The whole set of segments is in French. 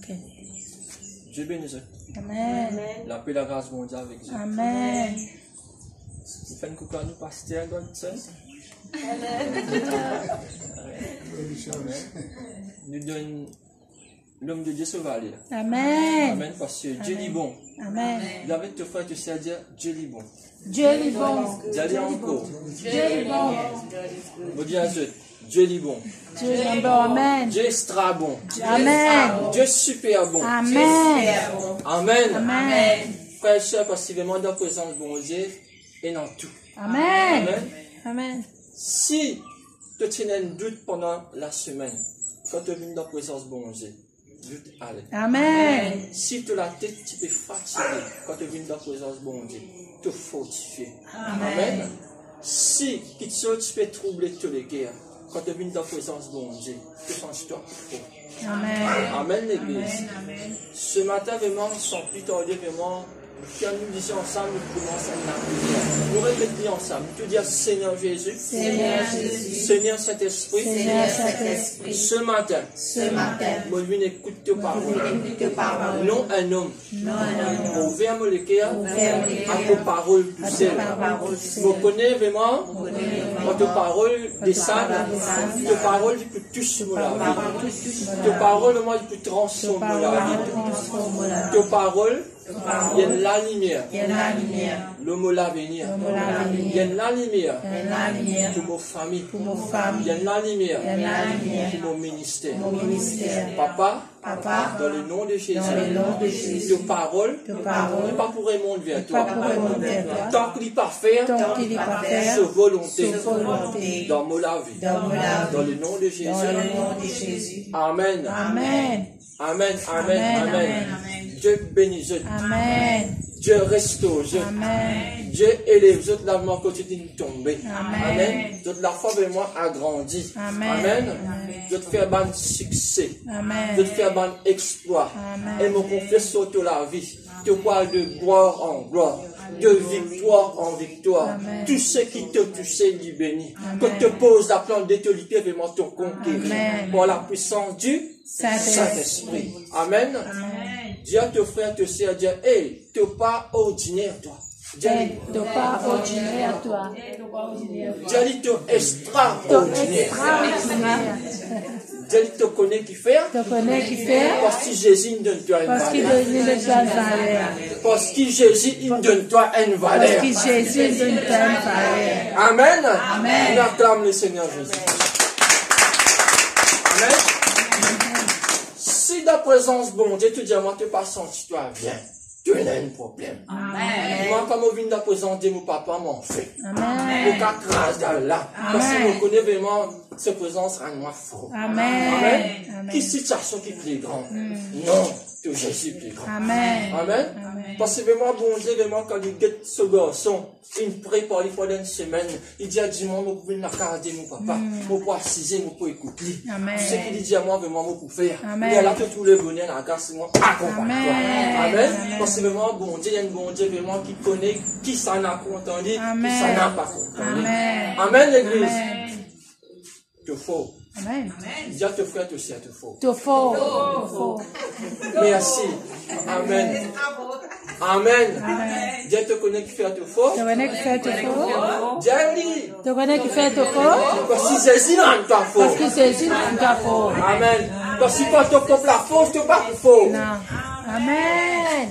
Ok. Dieu bénisse. Amen. La paix et la grâce mondiale avec Dieu. Amen. Vous faites un coucou à nous, pasteur, Godson. Nous donne l'homme de Dieu se va aller. Amen. Amen. Parce que Dieu est bon. Amen. Il avait te faire te faire dire Dieu est bon. Dieu est bon. Dieu est encore. Dieu est bon. Vous dites à Dieu, Dieu est bon. Dieu est bon. Amen. Dieu est extra bon. Amen. Dieu est super bon. Amen. Amen. Amen. Frères et sœurs, parce qu'il est vraiment dans la présence de bon Dieu et dans tout. Amen. Amen. Amen. Si tu tiens un doute pendant la semaine, quand tu viens dans la présence de bon Dieu, doute allez. Amen. Si tu as la tête, tu peux fatiguer quand tu viens dans la présence de bon Dieu, te fortifier. Amen. Si tu peux troubler tous les guerres, quand tu viens dans la présence de bon Dieu, tu changes-toi. Amen. Amen, l'Église. Ce matin, vraiment, sans plus tarder, vraiment, quand nous disons ensemble, nous commençons à prière. Nous répétons ensemble. Nous te disons Seigneur Jésus, Seigneur Jésus, Seigneur Saint-Esprit, Seigneur Saint-Esprit, ce matin, moi, je n'écoute tes paroles. Non un homme. Ouvert mon cœur à tes paroles tout seul. Vous connaissez vraiment tes paroles descendent, tes paroles qui peuvent toucher la vie. Tes paroles, vraiment, qui peuvent transformer la vie. Tes paroles, il y a la lumière. Le mot l'avenir. Il y a la lumière pour nos familles. Il y a la lumière pour nos ministères. Papa, dans le nom de Jésus, tes paroles ne pas pour remonter vers toi. Tant qu'il n'est pas fait, ce volonté dans mon la vie. Dans le nom de Jésus. Amen. Amen. Amen. Amen. Amen. Dieu bénisse. Amen. Dieu restaure. Amen. Dieu élève. Dieu la mort continue de tomber. Amen. Dieu la foi vraiment agrandie. Amen. Dieu te fait un succès. Amen. Dieu te fait un exploit. Amen. Et me confie sur toute la vie. Tu parles de gloire en gloire. De victoire en victoire. Amen. Tout ce qui te touche, il bénit. Que te pose la plante d'autorité, vraiment te conquérir. Amen. Par la puissance du Saint-Esprit. Amen. Dieu te frère, te sert, Dieu, hey, tu n'es pas ordinaire, toi. Tu n'es pas ordinaire, toi. Dieu dit, tu es extraordinaire. Dieu dit, tu connais qui fait. Tu connais qui fait. Parce que Jésus donne toi une Parce qu'il valeur. donne une valeur. Parce que Jésus donne toi une valeur. Parce que Jésus donne une valeur. Amen. Amen. On acclame le Seigneur Jésus. Amen. Si dans la présence, bon Dieu, tu dis à moi, tu n'as pas senti, toi, viens. Tu as un problème. Amen. Moi, comme je viens de présenter mon papa, mon fait. Amen. Au cas grâce d'Allah. Parce que je connais vraiment cette présence rend-moi fort. Amen. Amen. Qui situation qui est plus grande? Non, que Jésus est plus grand. Amen. Amen. Parce que vraiment, bon Dieu, vraiment, quand il guette ce garçon, il prépare pendant une semaine, il dit à Dieu, moi, je vais regarder mon papa, je vais assiser, je vais écouter. Amen. Ce qu'il dit à moi, vraiment, je peux faire. Amen. Et là, que tout le bonheur, la grâce, moi, accompagne-toi. Amen. Amen. Parce que vraiment, bon Dieu, il y a un bon Dieu, vraiment, qui connaît qui s'en a entendu, qui Amen. s'en a pas entendu. Amen. Amen, l'église. Amen. Te faut. Amen. Dieu te frère, te sert, te faut. Tu faux. Merci. Amen. Amen. Dieu te connaît qui fait te faux. Tu connais qui fait tu faux. Dieu dit. Tu connais qui fait tu faux. Parce que Jésus n'a pas faux. Parce que Jésus n'est pas faux. Amen. Parce que quand tu peuple la fausse, tu n'es pas faux. Non. Amen.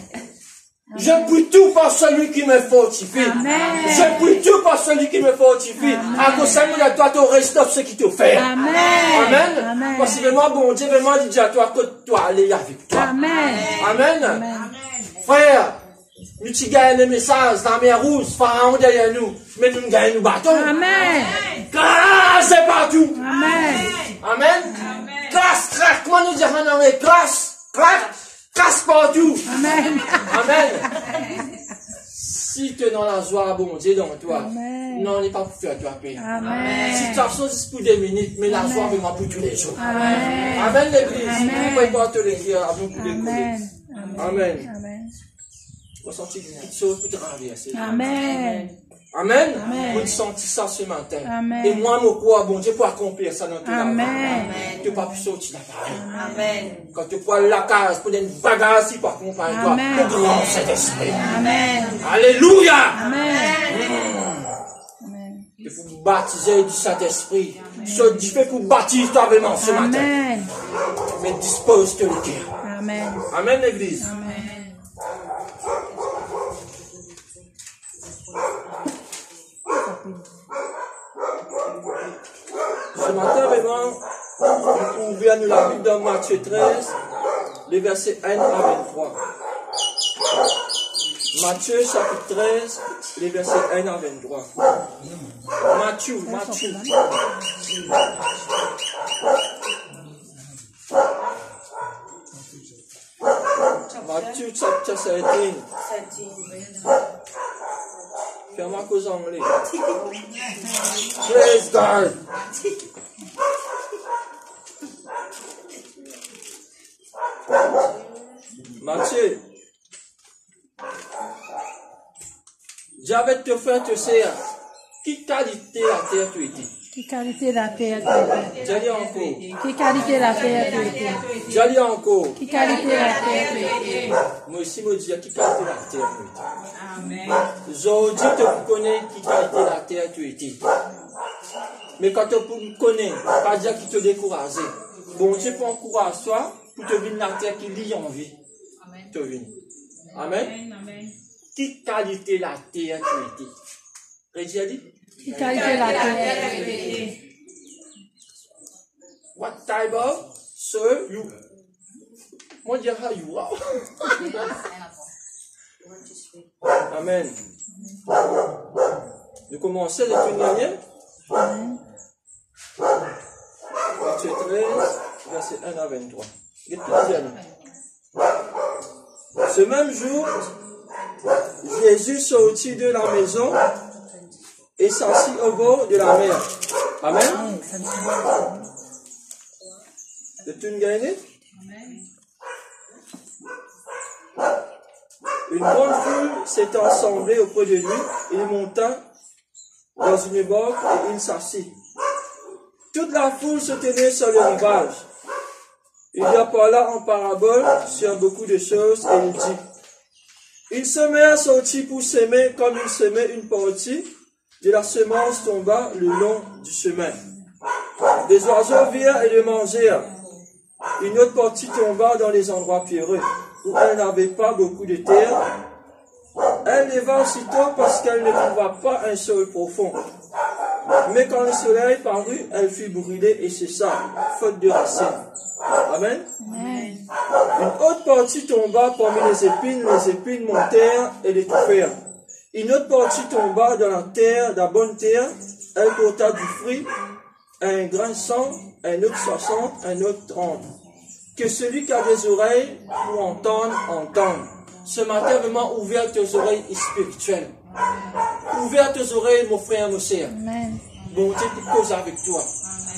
Je prie tout par celui qui me fortifie. Amen. Je prie tout par celui qui me fortifie. À cause de toi, tu restes ce qui te fait. Amen. Amen. Amen. Parce que vraiment, bon Dieu, vraiment, il dit à toi que toi, aller avec toi. Amen. Amen. Amen. Frère, nous tu gagnes les messages dans la mer rouge, Pharaon derrière nous, mais nous gagnons nos bâtons. Amen. Grâce est partout. Amen. Amen. Grâce, craque, comment nous dire en anglais? Grâce, craque, grâce partout. Amen. Amen. Si tu es dans la joie, bon Dieu, dans toi, Amen. non, on n'est pas pour faire toi paix. Amen. Si tu as chose pour des minutes, mais la joie vraiment pour tous les jours. Amen. Amen, l'église. Amen. Peu importe les guerres, avant pour les Amen. Amen. Amen. Ressentir une petite chose pour te renverser. Amen. Amen. Amen. Vous sentez ça ce matin. Amen. Et moi, mon quoi, bon Dieu, pour accomplir ça dans tout la vie. Amen. Tu ne peux pas plus sortir d'appareil. Amen. Quand tu prends la case, pour une bagarre, si par contre, par toi, Amen. le grand Saint-Esprit. Amen. Alléluia. Amen. Il faut vous baptiser du Saint-Esprit. Ce Dieu fait pour baptiser toi vraiment ce matin. Amen. Mais dispose-toi le cœur. Amen. Amen, l'église. Amen. Ce matin, vraiment, vous pouvez ouvrir nous la Bible dans Matthieu 13, les versets 1 à 23. Matthieu chapitre 13, les versets 1 à 23. Matthieu. Matthieu chapter 13. Ferme à cause anglais. Praise God. Matthieu. J'avais te fait te faire. Qui qualité la terre tu étais? Qui qualité la terre tu étais? J'allais encore. Qui qualité la terre tu étais? J'allais encore. Qui qualité la terre tu étais? Moi aussi, je dis qui qualité la terre tu étais. Amen. Aujourd'hui, tu connais qui qualité la terre tu étais. Mais quand tu connais, pas dire qu'il te décourage. Bon Dieu peut encourager toi pour te venir la terre qui lie en vie. Te venir. Amen. Qui qualité la terre tu étais? Régi a dit? Qui qualité la terre tu étais? What type of soil you? Moi, je dirais you are. Amen. Nous commençons les dernières. Matthieu 13, verset 1 à 23. Ce même jour, Jésus sortit de la maison et s'assit au bord de la mer. Amen. C'est une gagnée? Une grande foule s'est assemblée auprès de lui. Il monta dans une barque et il s'assit. Toute la foule se tenait sur le rivage. Il y a parla en parabole sur beaucoup de choses et il dit: Une semence sortit pour s'aimer comme il semait une partie de la semence tomba le long du chemin. Des oiseaux virent et le mangèrent. Une autre partie tomba dans les endroits pierreux, où elle n'avait pas beaucoup de terre. Elle leva aussitôt parce qu'elle ne trouva pas un sol profond. Mais quand le soleil parut, elle fut brûlée et cessa, faute de racines. Amen. Amen. Une autre partie tomba parmi les épines montèrent et l'étouffèrent. Une autre partie tomba dans la bonne terre, elle porta du fruit, un grain 100, un autre 60, un autre 30. Que celui qui a des oreilles pour entendre, entende. Ce matin, vraiment, ouvert tes oreilles spirituelles. Ouvert tes oreilles, mon frère, mon sœur. Amen. Bon Dieu pour cause avec toi.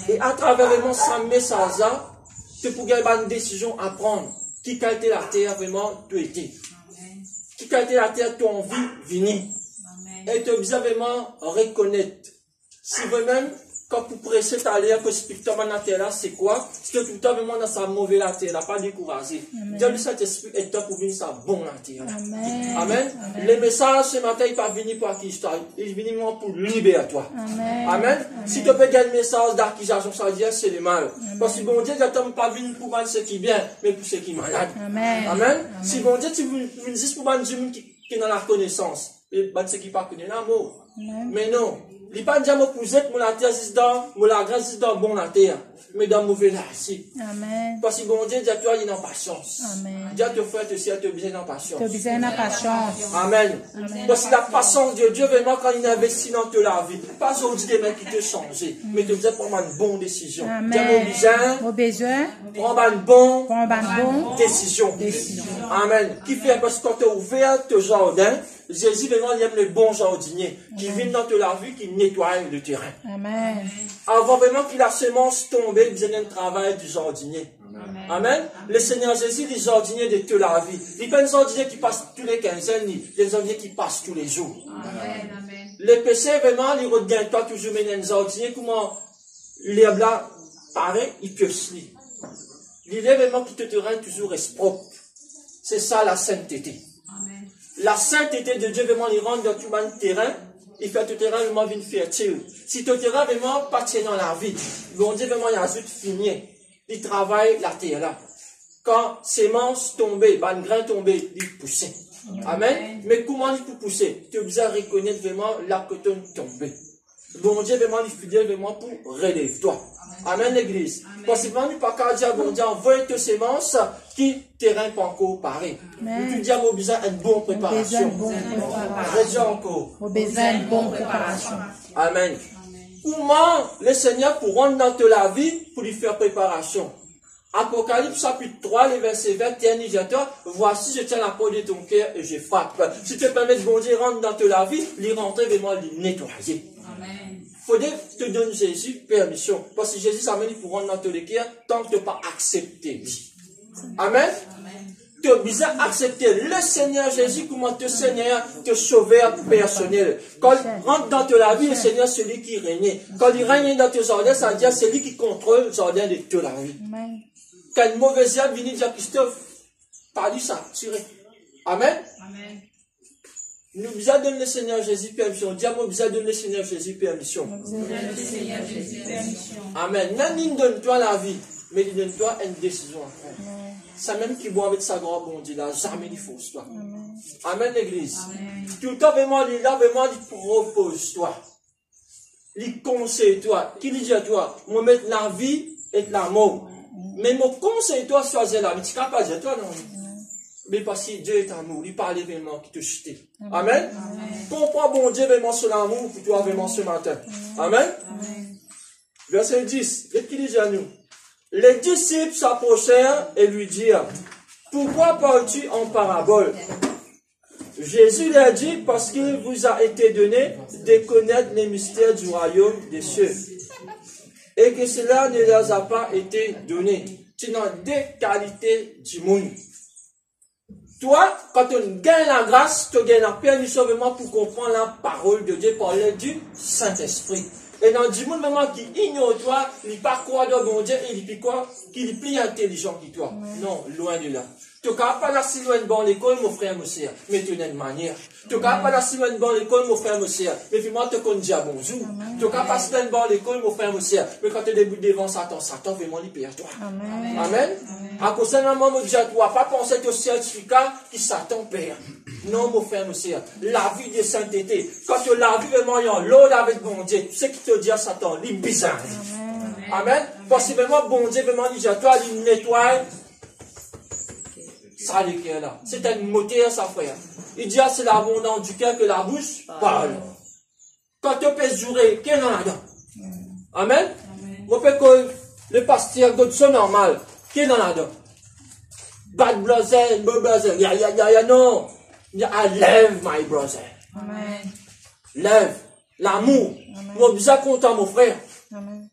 Et à travers vraiment ce message-là, tu peux gagner une décision à prendre. Qui qualité la terre, vraiment, tu étais. Qui qualité la terre, tu as envie de venir. Et tu dois vraiment reconnaître. Si vous-même, quand vous pressez ta terre, que spirituellement la terre là, c'est quoi? C'est que tout le temps, vraiment, dans sa mauvaise la terre, n'a pas découragé. Dieu, le Saint-Esprit est là pour venir sa bonne la terre. Amen. Amen. Les messages ce matin, il ne pas venir pour acquisition, il vient vraiment pour libérer toi. Amen. Amen. Si tu peux gagner un message d'acquisition, ça veut dire c'est le mal. Parce que bon Dieu, il ne pas venir pour mal ce qui est bien, mais pour ce qui est malade. Amen. Amen. Si bon Dieu, tu veux juste pour mal Dieu qui est dans la connaissance, et ce qui n'est pas connu l'amour. Mais non. Il n'est pas dire pour vous êtes, la terre, c'est dans, la grâce, c'est dans bon la terre, mais dans mauvais là, si. Amen. Parce que bon Dieu, toi, il n'a pas chance. Amen. Dieu te fait aussi, tu as besoin d'en patience. Tu as besoin de patience. Amen. Parce que la patience de Dieu, vraiment, quand il investit dans ta vie, pas aujourd'hui des mecs qui te changent, mais tu faisais prendre une bonne décision. Amen. Au besoin, prends une bonne décision. Amen. Qui fait, parce que quand tu as ouvert ton jardin, Jésus, vraiment, il aime le bon jardinier, qui vient dans ta vie, qui nettoie le terrain. Amen. Avant vraiment que la semence tombe, il faisait un travail du jardinier. Amen. Le Seigneur Jésus, les jardiniers de toute la vie. Il n'y a pas un jardinier qui passe tous les 15 ans, il y a un jardinier qui passe tous les jours. Amen. Les péchés, vraiment, ils regagnent toi toujours, mais les ordinaires, comment l'herbe là, paraît, ils piochent. L'idée, vraiment, qui te rend toujours propre. C'est ça, la sainteté. Amen. La sainteté de Dieu, vraiment, il rentre dans tout le terrain, il fait tout terrain, vraiment, une fertile. Si ton terrain, vraiment, pas tient dans la vie, bon Dieu, vraiment, il a tout fini. Il travaille la terre là. Quand sémence tombait, ben, grain tombé, il poussait. Amen. Mais comment il peut pousser? Tu es obligé de reconnaître vraiment là que tu es tombé. Bon Dieu, vraiment, il est fidèle vraiment pour relève-toi. Amen, l'église. Parce que vraiment, il pas qu'à dire, bon Dieu, envoie tes sémences qui terrain pas encore pareil. Tu dis à mon besoin une bonne préparation. Redis encore. Au besoin de bonne préparation. Amen. Comment le Seigneur pour rendre dans ta vie pour lui faire préparation? Apocalypse chapitre 3, les versets 21, il dit à toi, voici je tiens la porte de ton cœur et je frappe. Si tu permets de bon Dieu rentrer dans ta vie, lui rentrer vraiment, lui nettoyer. Amen. Faudrait te donner Jésus permission. Parce que Jésus s'amène pour rentrer dans ton cœur tant que tu n'as pas accepté. Amen. Tu as besoin d'accepter le Seigneur Jésus comme ton Seigneur, ton sauveur personnel. Quand il rentre dans ta vie, le Seigneur c'est lui qui règne. Quand il règne dans tes ordres, ça veut dire c'est lui qui contrôle les ordres de toute la vie. Amen. Quand une mauvaise âme vient dire Christophe, pas lui ça, tiré. Amen. Amen. Nous besoin donner le Seigneur Jésus permission. Diable besoin donner le Seigneur Jésus permission. Le Seigneur Jésus, permission. Amen. Même il donne-toi la vie, mais il donne-toi une décision à faire. Ça même qui boit avec sa grande bon Dieu là, jamais il force toi. Amen l'église. Tout le temps vraiment, il là vraiment, il propose toi. Il conseille toi. Qui dit à toi, moi mettre la vie et la mort. Mais mon conseil toi, choisir la vie. Tu ne peux pas dire toi non. Mais parce que Dieu est amour, il parle vraiment qui te chute. Amen. Comprends bon Dieu vraiment son amour pour toi vraiment ce matin. Amen. Verset 10, qu'est-ce qu'il dit à nous? Les disciples s'approchèrent et lui dirent, pourquoi parles-tu en parabole? Jésus leur dit, parce qu'il vous a été donné de connaître les mystères du royaume des cieux. Et que cela ne leur a pas été donné. Tu as deux qualités du monde. Toi, quand tu gagnes la grâce, tu gagnes la permission vraiment pour comprendre la parole de Dieu par l'aide du Saint-Esprit. Et dans du monde vraiment qui ignore toi, il n'est pas croire dans bon Dieu, et il dit quoi? Qu'il est plus intelligent que toi. Non, loin de là. Tu n'as pas la si loin de bon l'école, mon frère, mon sœur, mais tu as une manière. Tu n'as pas la si loin de bon l'école, mon frère, mon sœur, mais finalement tu connais déjà bonjour. Tu n'as pas si loin de bon l'école, mon frère, mon sœur, mais quand tu débutes devant Satan, Satan vraiment libère toi. Amen. Amen. À cause de la maman, je ne dois pas penser au certificat qui Satan perd. Non, mon frère, mon sœur, la vie de sainteté. Quand tu la vie vraiment en l'eau avec bon Dieu, tu sais qui te dit à Satan, il est bizarre. Amen. Parce que vraiment, bon Dieu, vraiment, il dit à toi, il nettoie. Ça, le cœur là. C'est un moteur, ça, frère. Il dit, c'est l'abondance du cœur que la bouche parle. Quand tu peux jurer, qu'est-ce qu'il y a là-dedans? Amen. Moi, que le pasteur, c'est normal. Qu'est-ce qu'il y a là-dedans? Bad brother, bad brother. Non. I love my brother. Amen. Lève. L'amour. Moi, bien content, mon frère. Amen.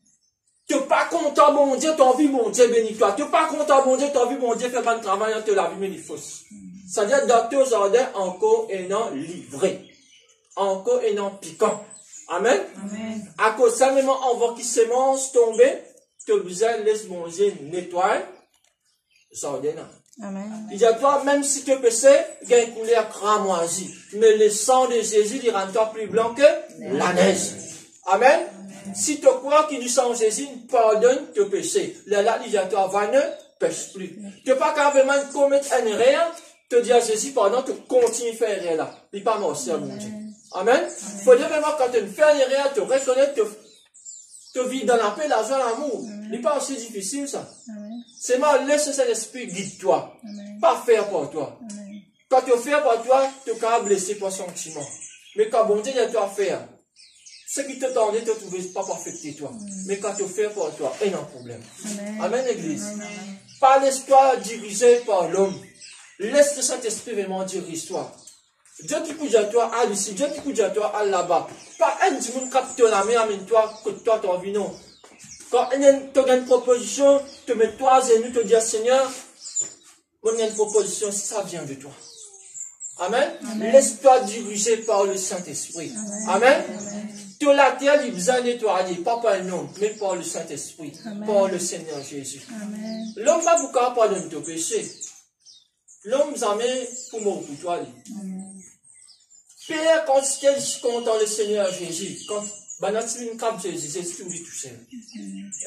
Tu n'es pas content, mon Dieu, tu as envie, mon Dieu, bénis-toi. Tu n'es pas content, mon Dieu, tu as envie, mon Dieu, fais pas de travail, tu la vie, mais il faut. C'est-à-dire, dans tes ordres, encore et non livré. Encore et non piquant. Amen. Amen. À cause de ça, même, on voit qui sémence tomber, tu as besoin de laisser mon Dieu nettoyer. Ça ordonne. Amen. Il dit à toi, même si tu es péché, il y a une couleur cramoisie. Mais le sang de Jésus, il rend toi plus blanc que la neige. Amen. Si tu crois qu'il du sang de Jésus, pardonne tes péchés. Là, il dit à toi, va ne pêche plus. Tu n'es pas carrément commettre un rien, te dire à Jésus, pardon, tu continues à faire rien là. Il n'est pas mort, c'est mon Dieu. Amen. Il faut dire vraiment, quand tu ne fais rien, tu reconnais, tu vis dans la paix, la joie, l'amour. Il n'est pas aussi difficile, ça. C'est mal, laisse cet esprit guide-toi. Pas faire pour toi. Amen. Quand tu fais pour toi, tu es blessé pour sentiment. Mais quand bon Dieu dit à toi faire, ce qui te tendait, tu ne trouves pas perfecté toi. Mais quand tu fais pour toi, il y a un problème. Amen, Église. Pas laisse-toi diriger par l'homme. Laisse le Saint-Esprit vraiment diriger toi. Dieu qui pousse à toi, à ici. Dieu qui pousse à toi, à là-bas. Pas un du monde qui te la main, amène-toi, que toi, tu as envie, non. Quand tu as une proposition, tu mets toi à genoux, tu dis, Seigneur, moi, il y a une proposition, ça vient de toi. Amen. Laisse-toi diriger par le Saint-Esprit. Amen. Tout la terre, il besoin de nettoyer, pas par un homme, mais par le Saint-Esprit, par le Seigneur Jésus. L'homme va vous pardonner ton péché. L'homme jamais pour moi pour toi. Père, quand tu es content le Seigneur Jésus, quand tu es une cape Jésus, c'est tout lui tout seul.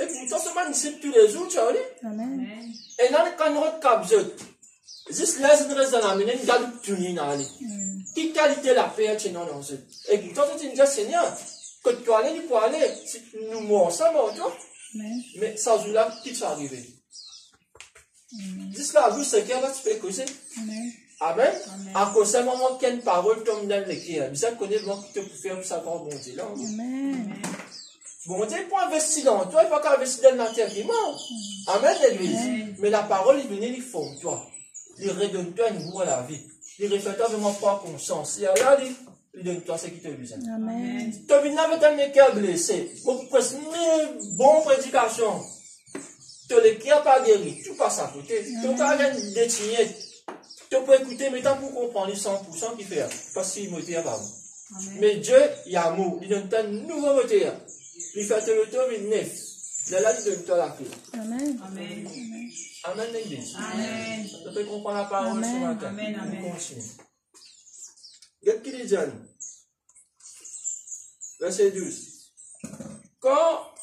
Et pourtant, ce man, c'est tous les jours, tu vois. Et dans le cadre de cap Jésus, juste là, je reste dans la mine, garde tout le monde. Qui qualité la paix, tu es dans le jeu. Et pourtant, tu dis, Seigneur, que tu aller, tu peux aller, si nous mourons ensemble, mais ça joue là, qui va arriver. Juste là, vous, c'est qu'il y a là, tu peux causer. Amen. À cause de moment qu'il y a une parole tombe dans le cœur, vous connaissez vraiment que tu peux faire pour savoir bon Dieu là. Bon Dieu, il peut investir dans toi, il ne peut pas investir dans la terre qui mort. Amen, l'église. Mais la parole, il vient, il forme toi. Il redonne-toi une goût à la vie. Il refait-toi vraiment pas conscience. Et là, il donne-toi ce qui te besoin. Amen. Tu viens avec un cœur blessé. Beaucoup presque une bonne prédication. Tu le cœur pas guéri. Tu passes à côté. Tu as rien détigné. Tu peux écouter, mais tant pour comprendre les 100% qui fait. Parce qu'il me dit pas. Mais Dieu, il y a amour. Il donne un nouveau moteur. Il fait le tour, il neuf. Là, il donne toi la clé. Amen. Amen. Amen, l'église. Amen. Tu peux comprendre la parole ce matin. Amen. Amen. On continue. Regarde qui dit John. Verset 12. Quand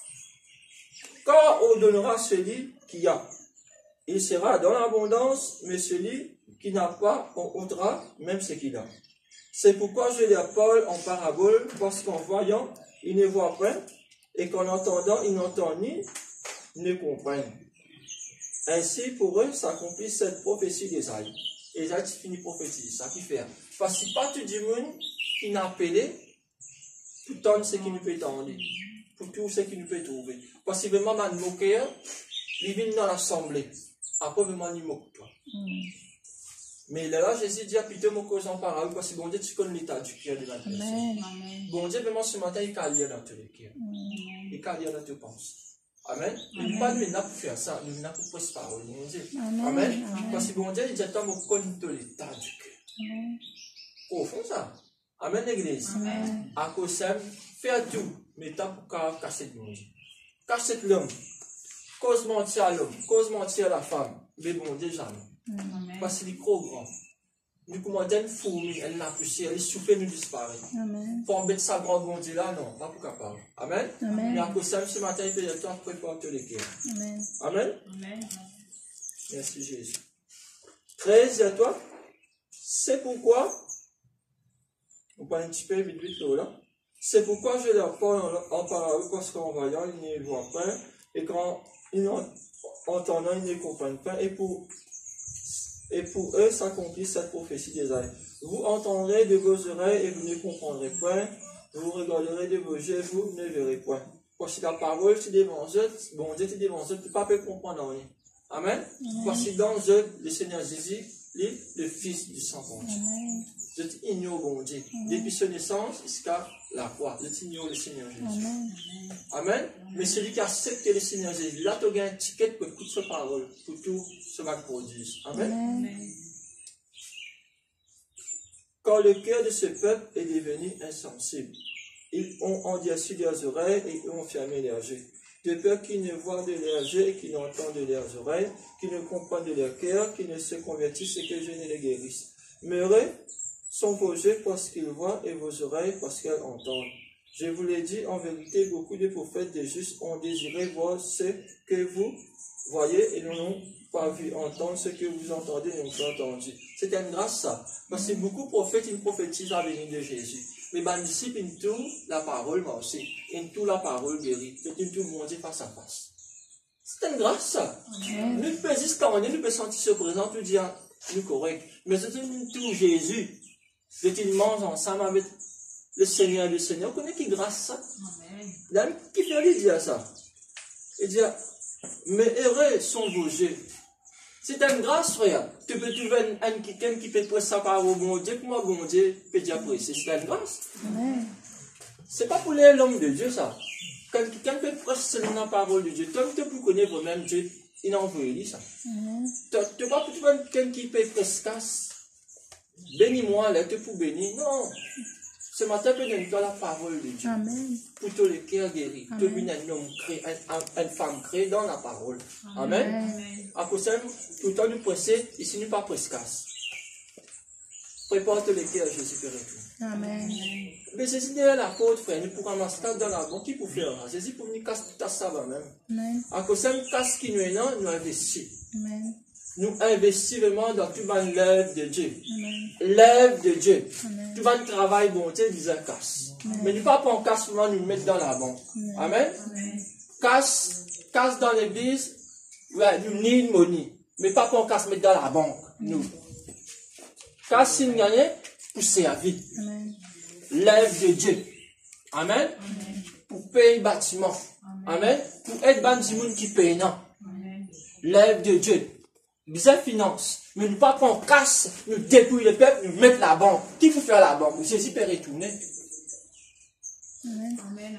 on donnera celui qui a, il sera dans l'abondance, mais celui qui n'a pas, on ôtera même ce qu'il a. C'est pourquoi je les parle en parabole, parce qu'en voyant, ils ne voient point, et qu'en entendant, ils n'entendent ni ne comprennent. Ainsi, pour eux, s'accomplit cette prophétie d'Ésaïe. Ésaïe finit prophétise, ça qui fait. Parce que pas tout le monde qui n'a appelé, tout le temps ce qui nous peut tendre, pour tout ce qui nous peut trouver. Parce que vraiment, man moquer, il vient dans l'assemblée. Après, vraiment, il moque toi. Mais là, Jésus dit à Peter, mon cause en parole, parce que bon Dieu, tu connais l'état du cœur de la personne. Bon Dieu, vraiment, ce matin, il peut lire dans tous les cœurs. Il peut lire dans tes pensées. Amen. Il n'est pas nous pour faire ça, nous n'a pour prêcher parole, mon Dieu. Amen. Parce que bon Dieu, il dit à toi, mon connaît l'état du cœur. Au fond, ça. Amen, l'église. À cause de ça, faire tout, mais t'as pour casser le monde. Casser l'homme. Cause mentir à l'homme, cause mentir à la femme. Mais bon Dieu, jamais. Parce qu'il est trop grand. Nous commandons une fourmi, elle n'a plus, elle est soufflée, nous disparaît. Pour embêter sa grande bon Dieu là, non, pas pour capable. Amen. Mais à cause de ça, ce matin, il peut y avoir préparer tous les cœurs. Amen. Merci Jésus. 13, à toi. C'est pourquoi, on parle un petit peu vite là. C'est pourquoi je leur parle en parole, parce qu'en voyant, ils ne voient pas, et quand ils entendant, ils ne comprennent pas, et pour eux s'accomplit cette prophétie d'Ésaïe. Vous entendrez de vos oreilles et vous ne comprendrez point, vous regarderez de vos yeux et vous ne verrez point. Parce que la parole, c'est devant eux, bon Dieu, c'est devant eux, tu ne peux pas comprendre rien. Amen. Parce que dans eux, le Seigneur Jésus, le Fils du Saint-Dieu. Je t'ignore, bon Dieu. Depuis sa naissance jusqu'à la croix, je t'ignore le Seigneur Jésus. Amen. Mais celui qui accepte le Seigneur Jésus, là, tu as un ticket pour écouter sa parole, pour tout ce qu'il produit. Amen. Quand le cœur de ce peuple est devenu insensible, ils ont endurci leurs oreilles et ont fermé leurs yeux. De peur qu'ils ne voient de leurs yeux et qu'ils n'entendent de leurs oreilles, qu'ils ne comprennent de leur cœur, qu'ils ne se convertissent et que je ne les guérisse. Mais heureux sont vos yeux parce qu'ils voient et vos oreilles parce qu'elles entendent. Je vous l'ai dit, en vérité, beaucoup de prophètes des justes ont désiré voir ce que vous voyez et n'ont pas vu, entendre ce que vous entendez et n'ont pas entendu. C'est une grâce ça. Parce que beaucoup de prophètes, ils prophétisent la venue de Jésus. Mais les disciples, ils tout la parole aussi. Ils tout la parole guérit. Ils tout bon Dieu face à face. C'est une grâce ça. Nous pouvons juste quand nous pouvons sentir ce présent, nous dire, nous correct. Mais c'est tout Jésus. C'est une mange ensemble avec le Seigneur. Vous connaissez qui grâce ça? Là, qui fait lui dire ça? Il dit, mais heureux sont vos yeux. C'est une grâce, frère. Tu peux trouver quelqu'un qui peut prêcher sa parole au bon Dieu, pour moi, bon Dieu peut dire prêcher. C'est une grâce. C'est pas pour l'homme de Dieu, ça. Quand quelqu'un peut prêcher la parole de Dieu, tant que tu connais vous-même Dieu, il en veut ça. Tu n'as pas pour trouver quelqu'un qui peut prêcher. bénis-moi, là, te pour bénir. Non. Ce matin, peut donner-toi la parole de Dieu. Amen. Pour tous les cœurs guéris. Te venir un homme créé, une femme créée dans la parole. Amen. À cause de ça, tout le temps nous presser, ici nous pas presque. Prépare tous les cœurs, Jésus Père et tout. Amen. Mais Jésus derrière la porte, frère, nous pourrons ramasser dans la banque. Qui pour faire? Jésus pour venir casser tout ça même. Amen. À cause de ça, nous casse qui nous est là, nous investissons. Amen. Nous investissons vraiment dans toute l'œuvre de Dieu. Amen. L'œuvre de Dieu. Amen. Tout le travail, bon Dieu, disait casse. Mais nous ne pas prendre casse pour nous mettre dans la banque. Amen. Casse dans l'église, ouais, nous need money. Mais pas prendre casse mettre dans la banque. Nous. Casse si nous gagnons, pour servir. Amen. L'œuvre de Dieu. Amen. Pour payer le bâtiment. Amen. Pour être ban du monde qui paye, non. L'œuvre de Dieu. Bizarre finance. Mais nous pas qu'on casse, nous dépouiller le peuple, nous mettre la banque. Qui faut faire la banque? Jésus peut retourner.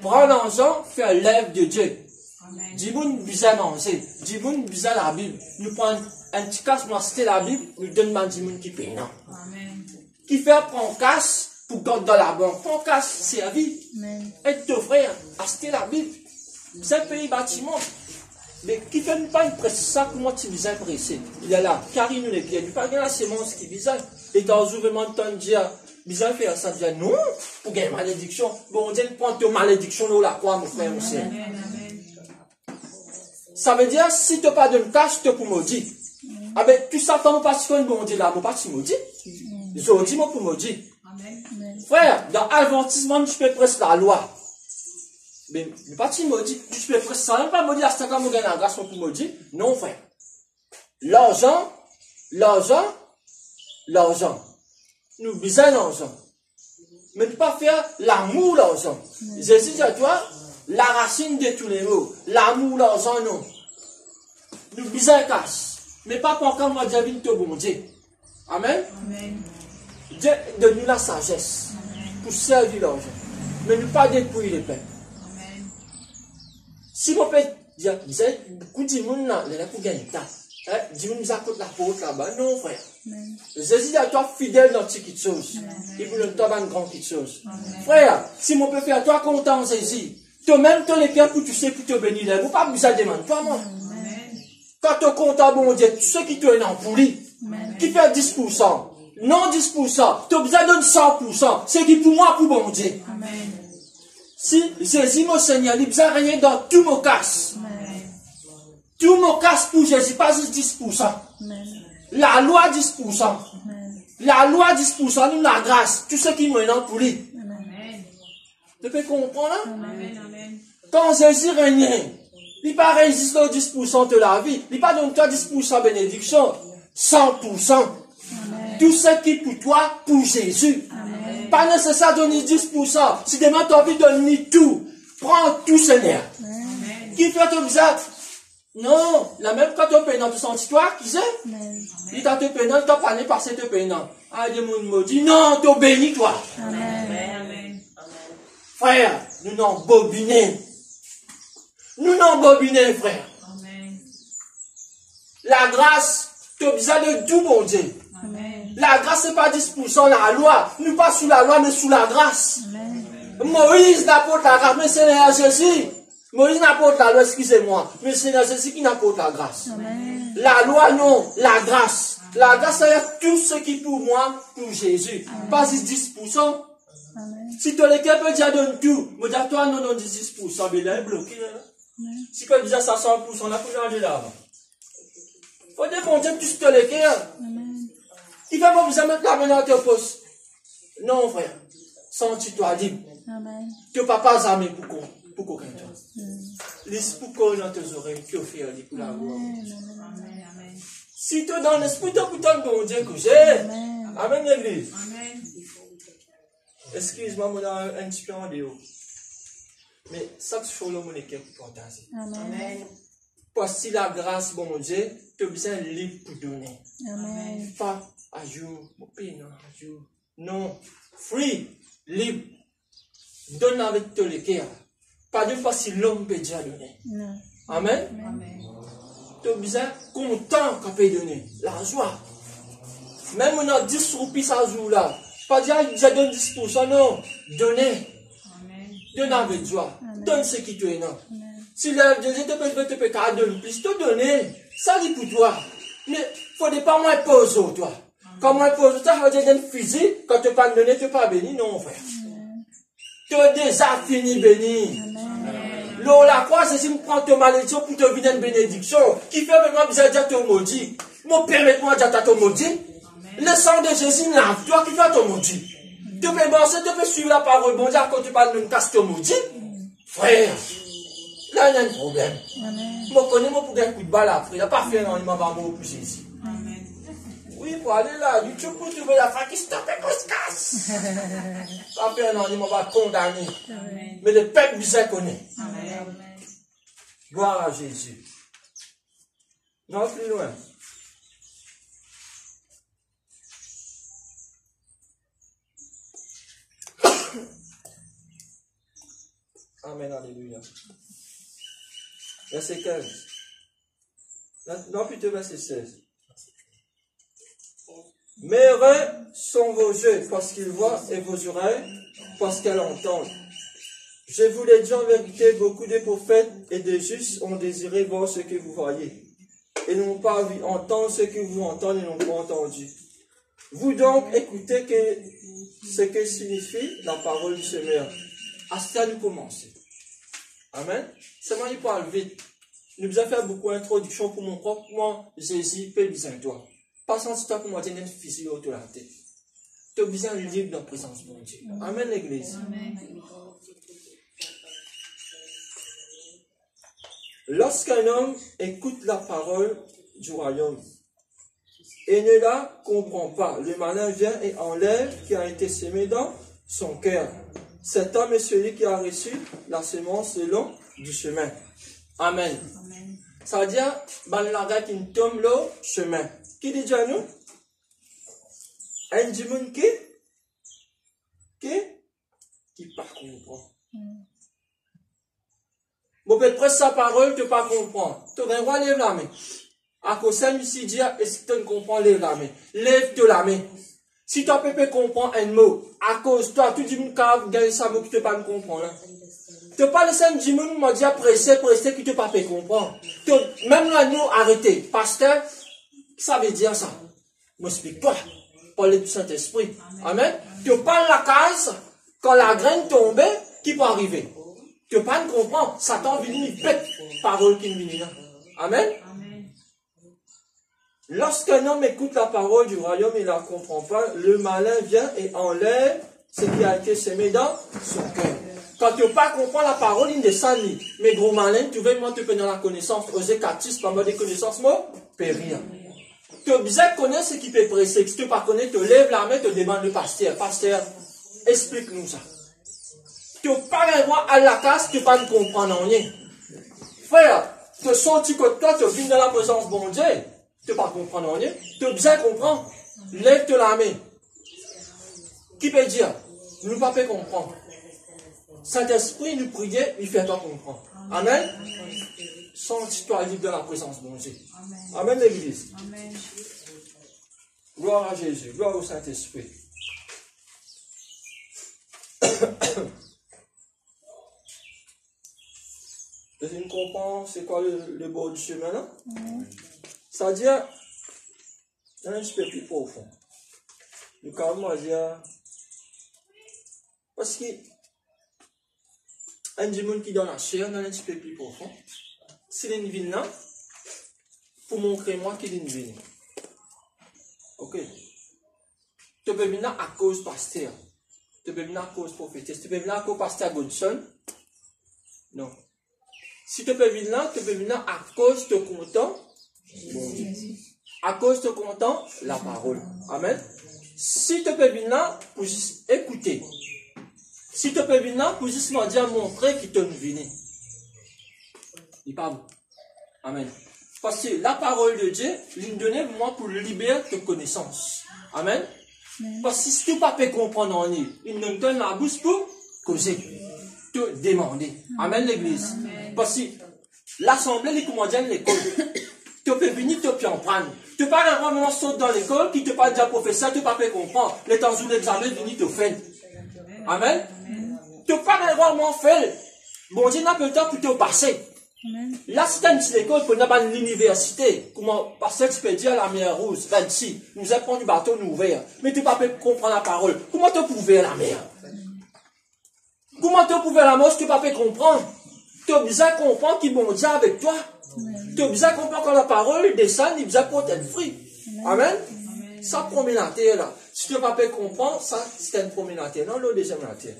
Prends l'argent, faire l'œuvre de Dieu. Dis-moi bizarre manger. Dis-moi bizarre la Bible. Nous prenons un petit casse, nous acheter la Bible, nous donnons du monde qui paye, non. Qui fait prendre casse pour garder dans la banque. Prends casse, servir. Aide ton frère, acheter la Bible. C'est un pays bâtiment. Mais qui fait pas une presse ça, comment tu vis pressé? Il y a là, Karine nous les pieds, il pas la sémence qui bizarre. Et dans le vraiment temps de dire, bizarre faire ça, dire non, pour gagner malédiction. Bon, Dieu prend ton malédiction là, la croix, mon frère, mon sœur. Ça veut dire, si tu n'as pas de cash, tu peux maudire. Ah ben, tu sais pas, mon pasteur, bon Dieu là, mon pas tu maudis. Je dis, moi, pour maudire. Frère, dans l'adventissement, tu peux presque la loi. Mais pas tu maudis, tu peux presque ça, même pas maudire à 5 ans, la grâce pour maudire. Non, frère. L'argent. Nous besoin l'argent. Mais ne pas faire l'amour, l'argent. Jésus dit à toi, la racine de tous les mots. L'amour, l'argent, non. Nous besoin casse. Mais pas pour quand moi, Dieu te bon Dieu. Amen. Dieu donne-nous la sagesse pour servir l'argent. Mais ne pas dépouiller les peuples. Si mon père dit, beaucoup de monde là, il y a pour gagner ça. Dis-moi, nous accorde la porte là-bas. Non, frère. Jésus dit à toi, fidèle dans ces petites choses. Il vous donne toi une grande petite chose. Frère, si mon père fait à toi content, Jésus, toi-même, tu les cœurs pour tu sais, pour te bénir. Vous pas besoin de demander, toi, moi. Quand tu es content, bon Dieu, tous ceux qui te donnent en pourri, qui fait 10%, non 10%, tu as besoin de 100%. C'est qui pour moi, pour bon Dieu. Si Jésus, mon Seigneur, il besoin de rien dans tout mon casse. Tout mon casse pour Jésus, pas juste 10%. La loi 10%. La loi 10%, nous la grâce. Tout ce qui nous est pour lui. Tu peux comprendre? Quand Jésus règne, il pas résiste au 10% de la vie. Il pas donne toi 10% bénédiction. 100%. Tout ce qui pour toi, pour Jésus. Pas nécessaire de donner 10%. Si demain tu as envie de donner tout, prends tout, Seigneur. Qui fait tout bizarre? Non, la même quand tu payes dans tout sens, toi, qui c'est? Il t'a te payé, il t'a parlé par cette payant. Ah, des gens me disent, non, tu bénis, toi. Frère, nous n'en bobinons. Nous n'en bobinons, frère. La grâce, tu as besoin de tout, mon Dieu. La grâce, ce n'est pas 10%, la loi. Nous pas sous la loi, mais sous la grâce. Moïse n'apporte la grâce, mais Seigneur Jésus. Moïse n'apporte la loi, excusez-moi. Mais Seigneur Jésus qui n'apporte la grâce. La loi, non. La grâce. La grâce, c'est tout ce qui pour moi, pour Jésus. Pas 10%. Si tu les cœurs, peut dire donne tout. Mais dire toi, non, 10%. Mais là, il est bloqué. Si tu dis ça 100%, là, il faut changer là. Il faut démonter tout ce que les cœurs. Il va pas vous mettre la main dans tes poste. Non, frère. Sens-tu-toi libre. Que papa jamais pour qu'aucun toi. Laisse pour qu'on dans tes oreilles, que faire pour la gloire. Si tu es dans l'esprit, tu as pourtant bon Dieu que j'ai. Amen, l'église. Excuse-moi, on a un petit peu en déo. Mais ça, c'est sur le monde qui est partagé. Amen. Parce que la grâce, bon Dieu, tu as besoin de libre pour donner. Amen. Pas à jour, mon pays, non, à jour. Non. Free, libre. Donne avec tous les cœurs. Pas de fois si l'homme peut déjà donner. Amen. Tu as besoin content qu'on peut donner. La joie. Même on a 10 roupies ça joue là. Pas dire, il donne 10%, non. Donnez. Donne avec joie. Donne ce qui te est non. Si l'œuvre de Dieu te peut qu'à donner plus, te donner. Ça dit pour toi. Mais, faut pas moins poser, toi. Quand moi pose toi, ça veut dire physique, quand tu pas donné, tu pas béni, non, frère. Tu as déjà fini béni. L'eau la croix, c'est si je prends ta malédiction pour te venir une bénédiction. Qui fait vraiment besoin de dire ton maudit. Moi, permets-moi de dire ton maudit. Le sang de Jésus lave toi qui fait ton maudit. Tu peux penser, tu peux suivre la parole, bon Dieu, quand tu parles d'une casse ton maudit. Frère, là, il y a un problème. Moi, connais moi pour gagner un coup de balle après. Il n'y a pas fait un aliment va mourir pour Jésus. Oui, pour aller là, YouTube pour trouver la fin qui stoppe et qu'on se casse. Pas fait un aliment va condamner. Mais le peuple bien connaît. Gloire à Jésus. Non, plus loin. Amen, alléluia. Verset 15. Non, plutôt verset 16. Mes oreilles sont vos yeux, parce qu'ils voient, et vos oreilles, parce qu'elles entendent. Je vous l'ai dit en vérité, beaucoup de prophètes et de justes ont désiré voir ce que vous voyez, et n'ont pas vu entendre ce que vous entendez et n'ont pas entendu. Vous donc écoutez ce que signifie la parole du Seigneur. À ce nous commencer. Amen. C'est moi qui parle vite. Nous avons fait beaucoup d'introductions pour mon propre moi, Jésus, paix besoin de toi. Pas sans toi pour moi tenir une physique autour de la tête. Tu as besoin de libre dans la présence de mon Dieu. Amen l'église. Lorsqu'un homme écoute la parole du royaume et ne la comprend pas, le malin vient et enlève ce qui a été semé dans son cœur. Cet homme est celui qui a reçu la semence le long du chemin. Amen. Ça veut dire, la qui tombe le chemin. Qui dit à nous? Un dimanche qui pas comprend. Bon, peut presque sa parole, tu pas comprendre. Tu vas voir, lève la main. À cause de ici, dire, est-ce que tu comprends, lève la main. Lève-toi la main. Si tu peux comprendre un mot, à cause de toi, tu dis, gagne ça mot que tu pas comprendre. Tu parles de un dimanche, m'a dit, pressé, que tu pas comprendre. Même là, nous, arrêtez. Pasteur, ça veut dire ça. M'explique pas. Parler du Saint-Esprit. Amen. Tu parles la case, quand la graine tombe, qui peut arriver? Tu pas comprendre. Satan vient, il pète parole qui vient là. Amen. Lorsqu'un homme écoute la parole du royaume et ne la comprend pas, le malin vient et enlève ce qui a été semé dans son cœur. Quand tu ne pas comprendre la parole, il ne descend ni. Mais gros malin, tu veux moi te prendre la connaissance. Osez 4, pas mal de connaissances, moi, périr. Tu as besoin de connaître ce qui peut presser. Si tu ne pas connais, tu lèves la main, tu demandes le pasteur. Pasteur, explique-nous ça. Tu n'as pas voir à la casse, tu ne pas comprendre rien. Frère, tu sens que toi, tu viens dans la présence de bon Dieu. Tu ne pas comprendre rien. Tu as besoin de comprendre. Lève-toi la main. Qui peut dire? Nous ne pouvons pas comprendre. Saint-Esprit, nous prions, il fait toi comprendre. Amen. Sens-toi libre dans la présence de mon Dieu. Amen, l'église. Gloire à Jésus. Gloire au Saint-Esprit. Vous comprenez c'est quoi le bord du chemin là? Ça veut dire, c'est un petit peu plus profond. Nous carrément dire, parce que un dimanche qui donne la chair, dans un petit peu plus profond, c'est une ville là, pour montrer moi qu'il est une ville. Ok? Tu peux venir à cause pasteur, tu peux venir à cause prophétesse, tu peux venir à cause pasteur Godson. Non. Si tu peux venir là, tu peux venir à cause de content. À cause de content, la parole. Amen. Si tu peux venir là, pour juste écouter. Si tu peux venir là, pour juste me dire, montrer qu'il te venu. Il parle. Amen. Parce que la parole de Dieu, il nous donne moi pour libérer tes connaissances. Amen. Parce que si tu ne peux pas comprendre en il nous donne la bouche pour causer. Te demander. Amen l'église. Parce que l'assemblée, les commandants, l'école. Tu Tu peux venir, tu peux en prendre. Tu peux pas avoir un saut dans l'école, qui te parle déjà professeur, tu peux pas comprendre. Les temps où l'examen venir te faire. Amen. Tu peux pas avoir mon fait. Bon Dieu n'a pas le temps pour te passer. Là, si tu as une petite école, pour l'université, comment passer, tu peux dire à la mer rouge, 26, nous avons pris du bateau, nous ouvert. Mais tu ne peux pas comprendre la parole. Comment tu pouvais la mer? Comment tu pouvais la mer si tu ne peux pas comprendre? Tu as besoin de comprendre qu'il bon Dieu avec toi. Tu as besoin de comprendre quand la parole descend, il besoin pour être fruit. Amen. Ça, premier la terre là. Si tu ne peux pas comprendre, ça, c'est une première la terre. Non, le deuxième la terre.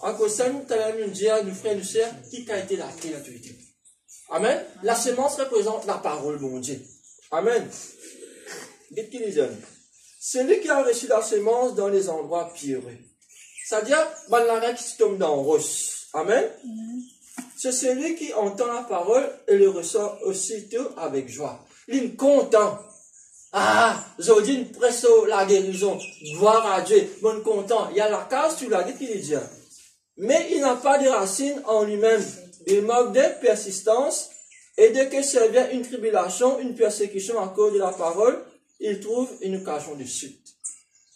À cause de ça, nous allons dire, nous frères et sœurs, qui a été la terre l'autorité. Amen. La semence représente la parole, mon Dieu. Amen. Qu'est-ce qu'il dit? Celui qui a reçu la semence dans les endroits pierreux. C'est-à-dire, la qui se tombe dans le roche. Amen. C'est celui qui entend la parole et le ressort aussitôt avec joie. Il est content. Ah, j'ai dit une presse la guérison. Gloire à Dieu. Bon, content. Il y a la case sur la qui dit. Mais il n'a pas de racines en lui-même. Il manque de persistance. Et dès que survient une tribulation, une persécution à cause de la parole, il trouve une occasion de chute.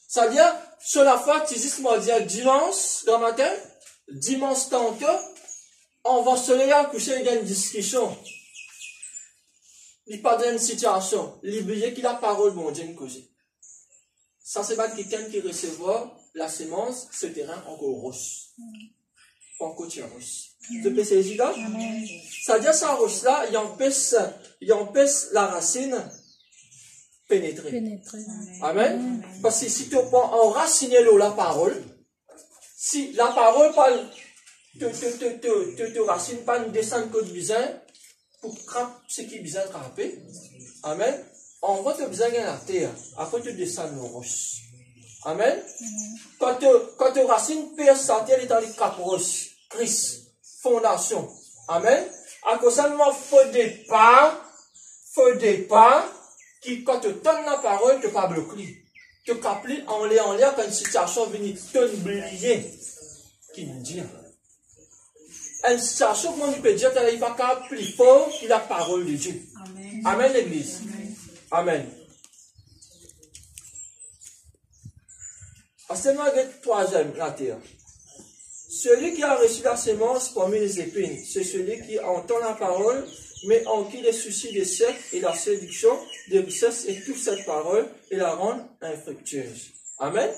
C'est-à-dire, sur la foi, tu dis, moi, dire dimanche, dans matin, dimanche tantôt, on va se lever à coucher, il y a une discussion. Il parle d'une situation. Il veut qu'il a parole, bon Dieu, cause. Ça, c'est pas quelqu'un qui recevra la semence, ce terrain encore roche. Encore roche. Tu peux saisir là? C'est-à-dire, sa roche-là, il empêche la racine pénétrer. Amen. Parce que si tu prends enraciner l'eau, la parole, si la parole parle, te racine pas une descente que de besoin pour craper ce qui est besoin de craper. Amen. On va te besoin de la terre. Après tu descends nos roches. Amen. Quand tu racine perce sa terre, il est dans les cap roches. Christ. Fondation. Amen. À cause de ça, faut départ, qui, quand tu donnes la parole, tu pas bloquer. Tu capes en l'air quand une situation vient t'oublier. Qui nous dit? Une situation, comment tu peux dire, il va pas plus fort que la parole de Dieu. Amen, Amen l'église. Amen. C'est le troisième, la terre. Celui qui a reçu la semence parmi les épines, c'est celui qui entend la parole, mais en qui les soucis des siècles et la séduction des richesses et toute cette parole et la rend infructueuse. Amen.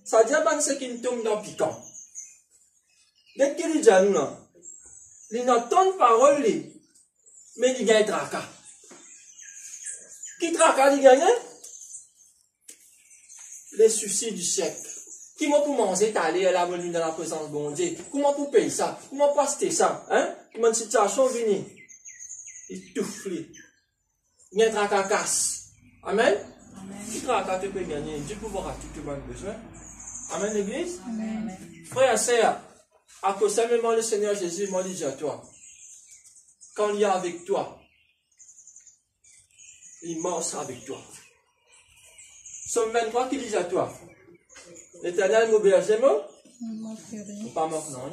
Ça dit à ce qui tombe dans le piquant. Dès qu'il dit à nous, il n'entend parole, mais il gagne tracas. Qui tracas, il gagne? Les soucis du siècle. Qui m'a pour manger, t'aller à la venue dans la présence de bon Dieu? Comment pour payer ça? Comment pour acheter ça? Hein? Comment une situation vient? Il touffle. Il y a un tracas casse. Amen? Qui tracas tu peux gagner? Dieu pourra tout te donner besoin. Amen, l'église? Amen. Frère et sœur, à cause de même le Seigneur Jésus m'a dit à toi, quand il est avec toi, il mange avec toi. Somme 23 qui dit à toi, l'Éternel m'obéit moi? Pas mort, non.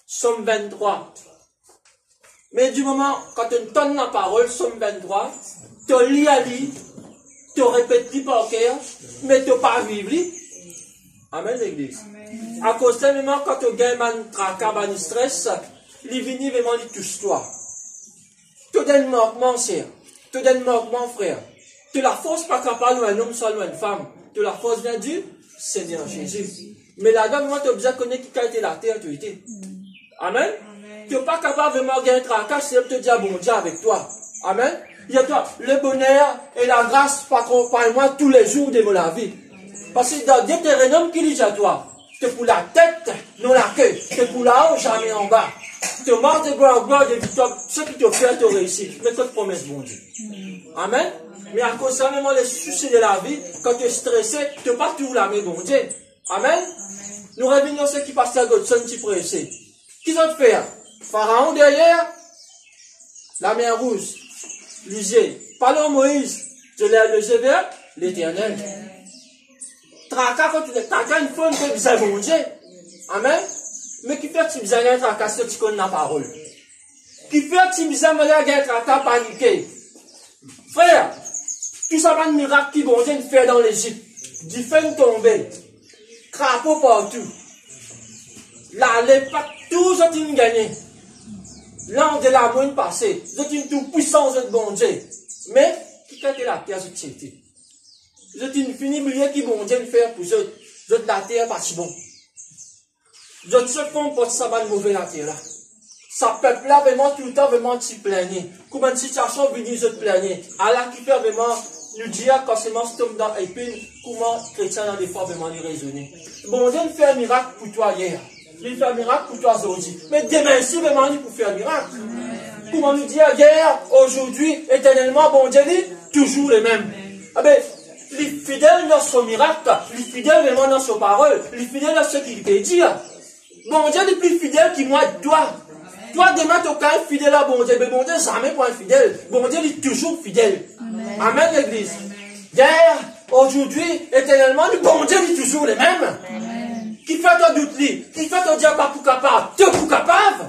Somme 23. Mais du moment, quand tu donnes la parole, Somme 23, tu lis à lui, tu répètes par cœur, mais tu pas vivre. Amen, l'église. À cause de ce moment, quand tu gagnes un tracas, un stress, il vient vraiment, il touche toi. Tu donnes manquement, sœur. Tu donnes manquement, frère. Tu la force pas capable d'un homme, soit une femme. Tu la force vient du Seigneur Jésus. Mais là-dedans, moi, tu as besoin de connaître qui a été la terre, tu étais. Amen. Tu n'es pas capable de vraiment gagner un tracas, c'est te dire bon Dieu avec toi. Amen. Il y a toi, le bonheur et la grâce par moi tous les jours de ma vie. Parce que dans Deutéronome qui dit à toi, c'est pour la tête, non la queue. C'est pour là-haut, jamais en bas. Tu marches de gloire en gloire, de victoire. Ce qui te fait, tu réussis. Mais que promesse, mon Dieu. Amen. Mais à cause de ça, même les soucis de la vie, quand tu es stressé, tu n'as pas toujours la main, mon Dieu. Amen. Nous revenons ceux qui passent à Godson, qui pressés. Qui ont fait? Pharaon derrière, la mer rouge, l'usée. Parlons Moïse, je l'ai levé vers l'Éternel. Tracas, quand tu dis, tracas, une fois, tu besoin mon Dieu. Amen. Mais qui fait que tu besoin d'un tracas, si tu connais la parole. Qui fait un petit bizarre, mais t'as paniqué. Frère, tout ça va un miracle qui bon Dieu fait dans l'Égypte. Du feu tombé. Crapaud partout. Là, les packs, tout ça ont gagné. L'an de la moine passée, vous êtes une toute puissance de bon Dieu. Mais, qui a la terre, vous êtes vous êtes une finie millier qui bon Dieu faire pour vous. Vous êtes la terre pas si bon. Vous êtes ce qu'on porte ça va mauvais la terre là. Ça peuple là vraiment tout le temps vraiment s'y plaigner. Comment une situation venue se plaigner. Allah qui fait vraiment nous dire quand c'est mort tombe dans épine, comment chrétien dans des fois vraiment lui raisonner. Bon Dieu fait un miracle pour toi hier. Il fait un miracle pour toi aujourd'hui. Mais demain si vraiment il pour faire un miracle. Comment nous dire hier, aujourd'hui, éternellement, bon Dieu dit toujours les mêmes. Ah ben, les fidèles dans son miracle, les fidèles vraiment dans son parole, les fidèles dans ce qu'il peut dire. Bon Dieu est plus fidèle que moi et toi. Toi, demain, tu es fidèle à bon Dieu. Mais bon Dieu, jamais pas infidèle. Bon Dieu est toujours fidèle. Amen, l'église. Hier, aujourd'hui, éternellement, le bon Dieu est toujours les mêmes. Amen. Qui fait ton doute, qui fait ton dire pas pour capable, tu es pour capable.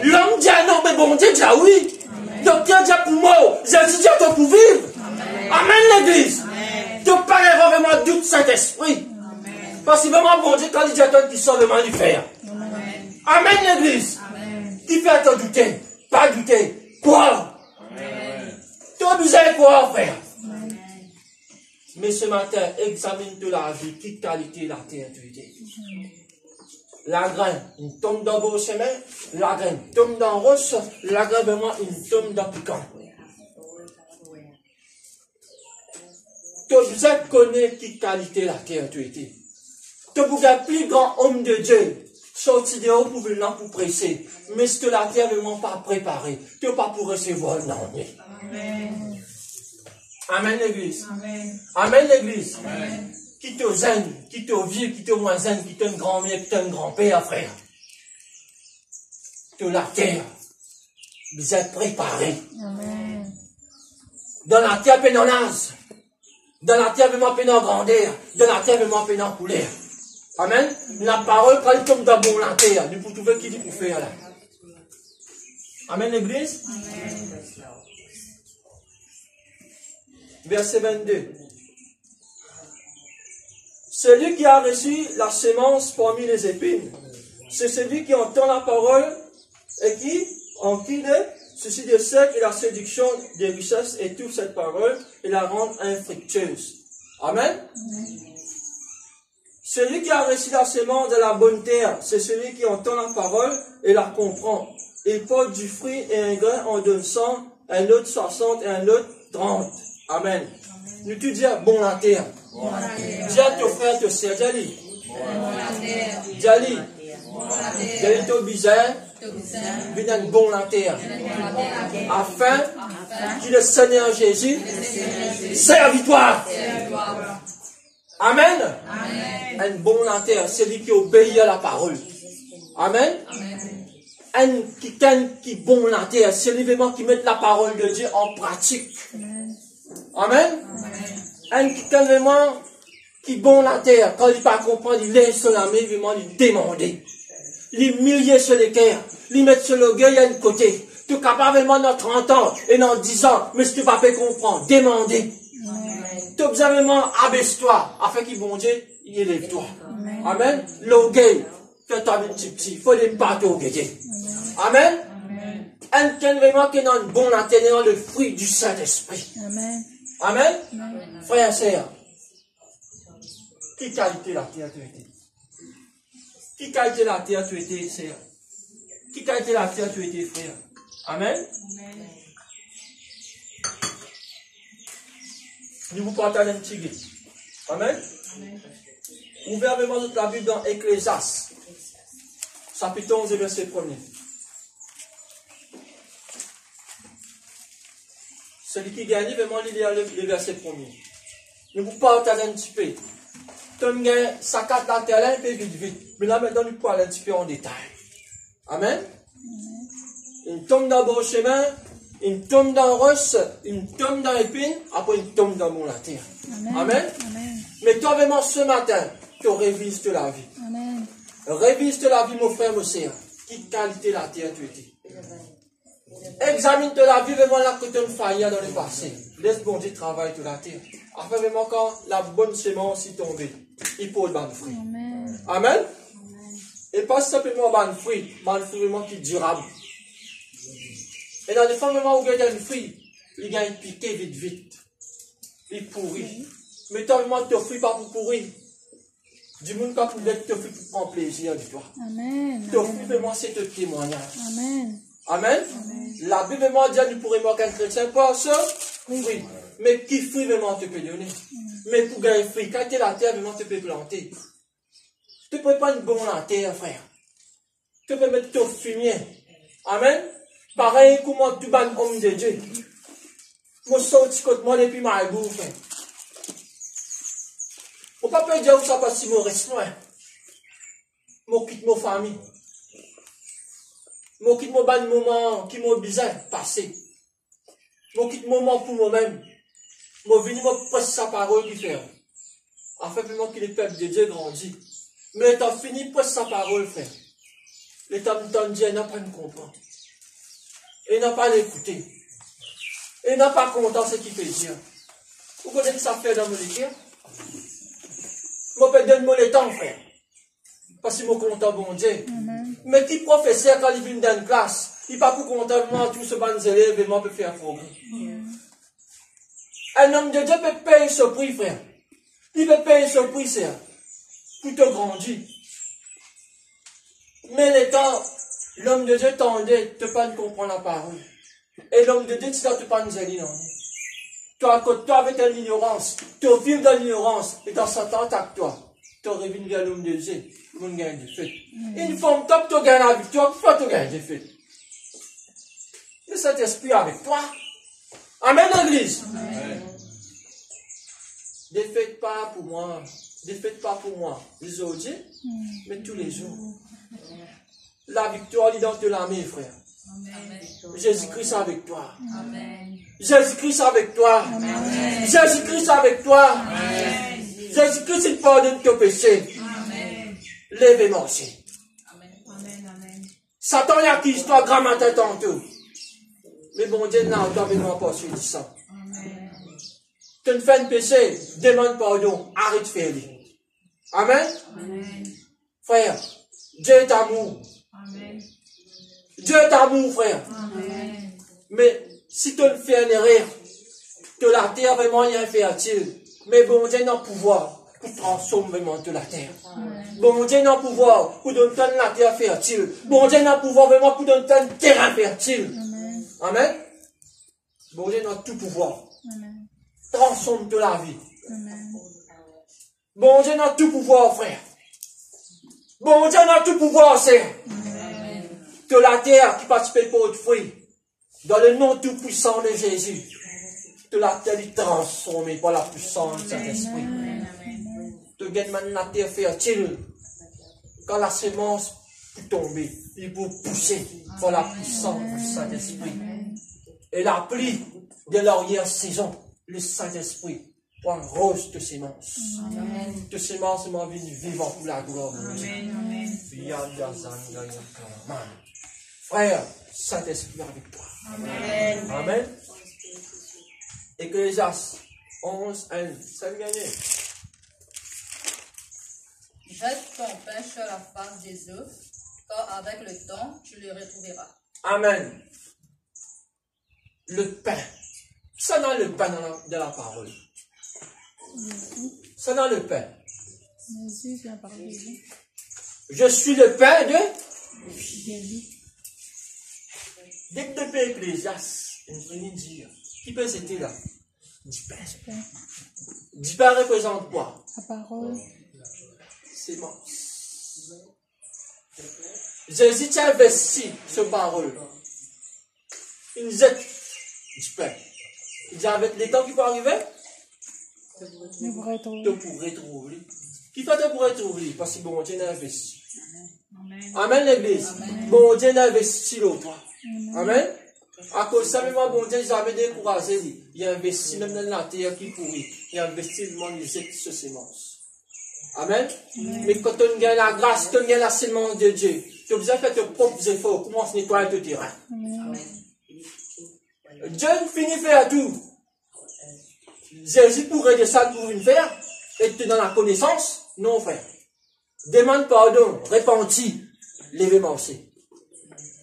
L'homme dit non, mais bon Dieu dit oui. Docteur dit pour moi, Jésus dit pour vivre. Amen, l'église. Tu n'as pas vraiment doute Saint-Esprit. Parce que vraiment, bon Dieu, quand il dit à toi qui sort vraiment du faire. Amen, l'église. Qui fait à toi douter? Pas douter. Quoi? Tu as besoin de quoi, frère? Mais ce matin, examine de la vie, qui qualité la terre tu es. La graine, il tombe dans vos chemins, la graine tombe dans roche, la graine vraiment, il tombe dans piquant. Tu as besoin de connaître qui qualité la terre tu étais. Tu as besoin de plus grand homme de Dieu. Sorti de haut pour venir pour presser. Mais si la terre ne vraiment pas préparée, tu n'es pas pour recevoir le nom. Amen. Amen l'église. Amen. Amen l'église. Amen. Qui te zen, qui te vieux, qui te moins zen, qui te grand-mère, qui te grand-père, frère. De la terre. Vous êtes préparés. Amen. Dans la terre, pénant l'âge. Dans la terre, vraiment pénant grandeur. Dans la terre, vraiment pénant couleur. Amen. La parole, quand il tombe dans bon la terre, nous pouvons trouver qui dit pour faire là. Amen l'église. Amen. Verset 22. Celui qui a reçu la semence parmi les épines, c'est celui qui entend la parole et qui, en qui de ceci de sec et la séduction des richesses et toute cette parole et la rend infructueuse. Amen. Amen. Celui qui a reçu la semence de la bonne terre, c'est celui qui entend la parole et la comprend. Il porte du fruit et un grain en donne 100, un autre 60 et un autre 30. Amen. Nous te disons, bon la terre. Dis à ton frère, ton sœur, Djali. Djali. Djali ton bizarre. Viens bon la terre. Afin que le Seigneur Jésus servitoire. Amen. Un bon la terre, celui qui obéit à la parole. Amen. Un qui bon la terre, celui vraiment qui met la parole de Dieu en pratique. Amen. Un qui vraiment qui bon la terre, quand il ne pas comprendre, il laisse sur la main, vraiment il demander. Il milliers sur les cœurs, il met sur l'orgueil à un côté. Tu es capable vraiment dans 30 ans et dans 10 ans, mais si tu ne vas pas comprendre, demander. Tu as besoin vraiment abaisse-toi, afin qu'il bon Dieu, il élève-toi. Amen. L'orgueil, tu as un petit petit, il faut les battre au orgueil. Amen. Un qui est vraiment qui est dans le bon la terre, dans le fruit du Saint-Esprit. Amen. Amen. Frère et sœur, qui qualité la terre tu étais? Qui qualité la terre tu étais, sœur? Qui qualité la terre tu étais, frère? Amen. Nous vous partagez un petit guide. Amen. Ouvrez vraiment notre Bible dans Ecclésiaste, chapitre 11 et verset 1er. Celui qui gagne, vraiment, il y a le verset 1er. Nous vous partagez un petit peu. Tu as sa carte la terre, un peu vite. Mais là, maintenant, nous parlons un petit peu en détail. Amen. Il tombe dans le bon chemin, il tombe dans le roche, il tombe dans l'épine, après il tombe dans mon la terre. Amen. Amen. Mais toi, vraiment, ce matin, tu révises de la vie. Amen. Révise de la vie, mon frère, mon sœur. Qui qualité la terre tu étais? Examine de la vie vraiment là que tu as failli dans le passé. Laisse bon Dieu travailler sur la terre. Afin vraiment quand la bonne semence est tombée, il faut le bon fruit. Amen. Amen. Et pas simplement bon fruit vraiment qui est durable. Et dans les fois vraiment où il y a un fruit, il y a un piqué vite. Il pourrit. Mais toi vraiment te fruit pas pour pourrir. Du monde quand vous êtes te fruit pour prendre plaisir de toi. Amen. Te fruit vraiment c'est un témoignage. Amen. Amen. La Bible vraiment dit nous pourrions manquer un chrétien par ce fruit. Mais qui fruit vraiment te peut donner? Mais pour gagner fruit, quand tu es la terre, vraiment tu peux planter. Tu ne peux pas une bonne la terre, frère. Tu peux mettre ton fumier. Amen. Pareil comment tu bats homme de Dieu. Moi, je sors côté moi depuis ma boue, frère. On ne peut pas dire où ça passe si moi reste loin. Moi quitte ma famille. Moi quitte mon bon moment qui m'a bizarre passé. Moi quitte mon moment pour moi-même. Moi venu moi presse sa parole qui fait. Afin vraiment que le peuple de Dieu grandit. Mais t'as fini presse sa parole, frère. L'État me dit, il n'a pas de comprendre. Il n'a pas d'écouter. Il n'a pas content ce qu'il fait dire. Vous connaissez ça fait dans mon cœur? Moi, je donne-moi le temps, frère. Parce que je suis content, bon Dieu. Mais qui professeur, quand il vient dans une classe, il n'est pas pour content, tous ces bons élèves, et moi, peut faire progrès. Un homme de Dieu peut payer ce prix, frère. Il peut payer ce prix, frère, pour te grandir. Mais l'état, l'homme de Dieu tendait, tu ne peux pas comprendre la parole. Et l'homme de Dieu, tu ne peux pas nous aider, non. Toi, avec l'ignorance, tu vis dans l'ignorance, et dans Satan attaque toi. Tu reviens vers l'homme de Dieu, tu gagnes des fêtes. Une femme top, tu gagnes la victoire, pourquoi tu gagnes des fêtes? Le Saint-Esprit avec toi. Amen, l'église. Ne faites pas pour moi. Ne faites pas pour moi les aujourd'hui, mais tous les jours. La victoire est dans la main, frère. Jésus-Christ avec toi. Jésus-Christ avec toi. Jésus-Christ avec toi. Jésus-Christ, il pardonne tes péchés. Lève et marchez. Satan y a qui histoire grammaire tantôt. Mais bon Dieu n'a pas passé du sang. Tu ne fais un péché, demande pardon, arrête de faire. Amen. Frère, Dieu est amour. Dieu est amour, frère. Mais si tu ne fais un erreur, que la terre vraiment est infertile, mais bon Dieu n'a pouvoir pour transformer vraiment de la terre. Bon Dieu n'a pouvoir pour donner la terre fertile. Bon Dieu n'a pouvoir vraiment pour donner un terrain fertile. Amen. Bon Dieu n'a tout pouvoir. Transforme de la vie. Bon Dieu n'a tout pouvoir, frère. Bon Dieu n'a tout pouvoir, sœur. Que la terre qui participe pour votre fruit, dans le nom tout puissant de Jésus, que la terre est transformée par la puissance du Saint-Esprit. Que maintenant la terre fertile, quand la semence peut tomber, il peut pousser par la puissance du Saint-Esprit. Et la pluie de l'arrière-saison, le Saint-Esprit prend rose de sémence. De sémence m'a vie vivant pour la gloire de Dieu. Frère, Saint-Esprit avec toi. Amen. Ecclésiaste 11, 1. Ça veut gagner. Jette ton pain sur la face des eaux, car avec le temps, tu le retrouveras. Amen. Le pain. Ça dans le pain de la parole. Ça dans le pain. Jésus vient parler. Je suis le pain de Jésus. Dès que tu peux Ecclésiaste, une dire. Qui peut c'était là? Du pain. Du pain représente quoi? La parole. C'est bon. Jésus t'a investi ce parole. Il jette du pain. Il dit avec les temps qui vont arriver, Nous vous retrouvons. tu pourrais trouver. Qui fait te pourrais trouver? Parce que bon Dieu n'a investi. Amen l'église. Bon Dieu n'a investi dans toi. Amen. À cause de ça, même bon Dieu, ils avaient découragé. Il a investi même dans la terre qui pourrit. Il a investi dans les ce sémence. Amen. Mais quand tu gagnes la grâce, tu gagnes la sémence de Dieu. Tu as besoin de faire tes propres efforts. Commence à nettoyer ton terrain. Dieu finit faire tout. Jésus pourrait descendre pour une faire et te donner la connaissance. Non, frère. Demande pardon, repentis, levez-moi aussi.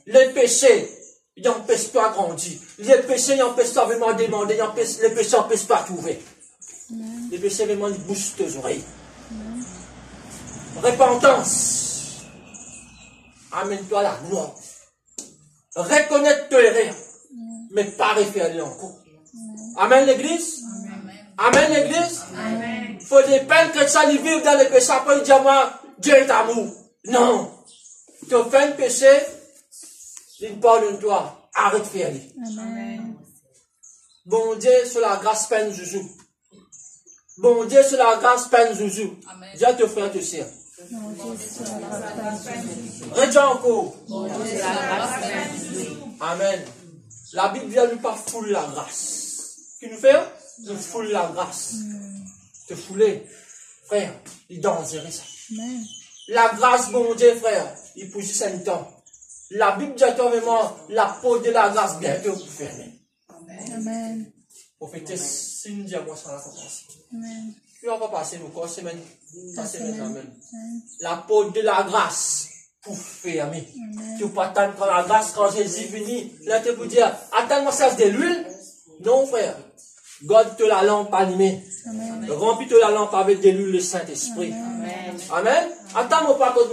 Les péchés, ils n'empêchent pas de grandir. Les péchés n'empêchent pas vraiment de demander. Les péchés n'empêchent pas de trouver. Les péchés vraiment ils bouchent tes oreilles. Repentance. Amène-toi à la gloire. Reconnaître tes erreurs. Mais pas refaire encore. Amen l'église. Amen l'église. Il faut des peines que ça lui vive dans les péchés. Après il dit à moi, Dieu est amour. Non. Tu as fait un péché. Il parle de toi. Arrête de faire. Bon Dieu, sur la grâce peine joujou. Bon Dieu, sur la grâce peine joujou. Dieu te frère te sert. Redis encore. Amen. La Bible vient nous pas foule la grâce. Qui nous fait? Nous foule la grâce. Te fouler. Frère, il est dangereux ça. La grâce, bon Dieu, frère, il pousse 5 temps. La Bible dit vraiment la peau de la grâce bientôt pour fermer. Amen. Prophétesse, si nous disons moi ça va commencer. Amen. Tu vas pas passer nos corps semaine. Amen. La peau de la grâce pour fermer. Tu ne peux pas attendre quand la grâce, quand Jésus vient, là tu peux dire, attends-moi ça de l'huile. Non, frère. God te la lampe allumée. Remplis te la lampe avec de l'huile, le Saint-Esprit. Amen. Attends-moi pas contre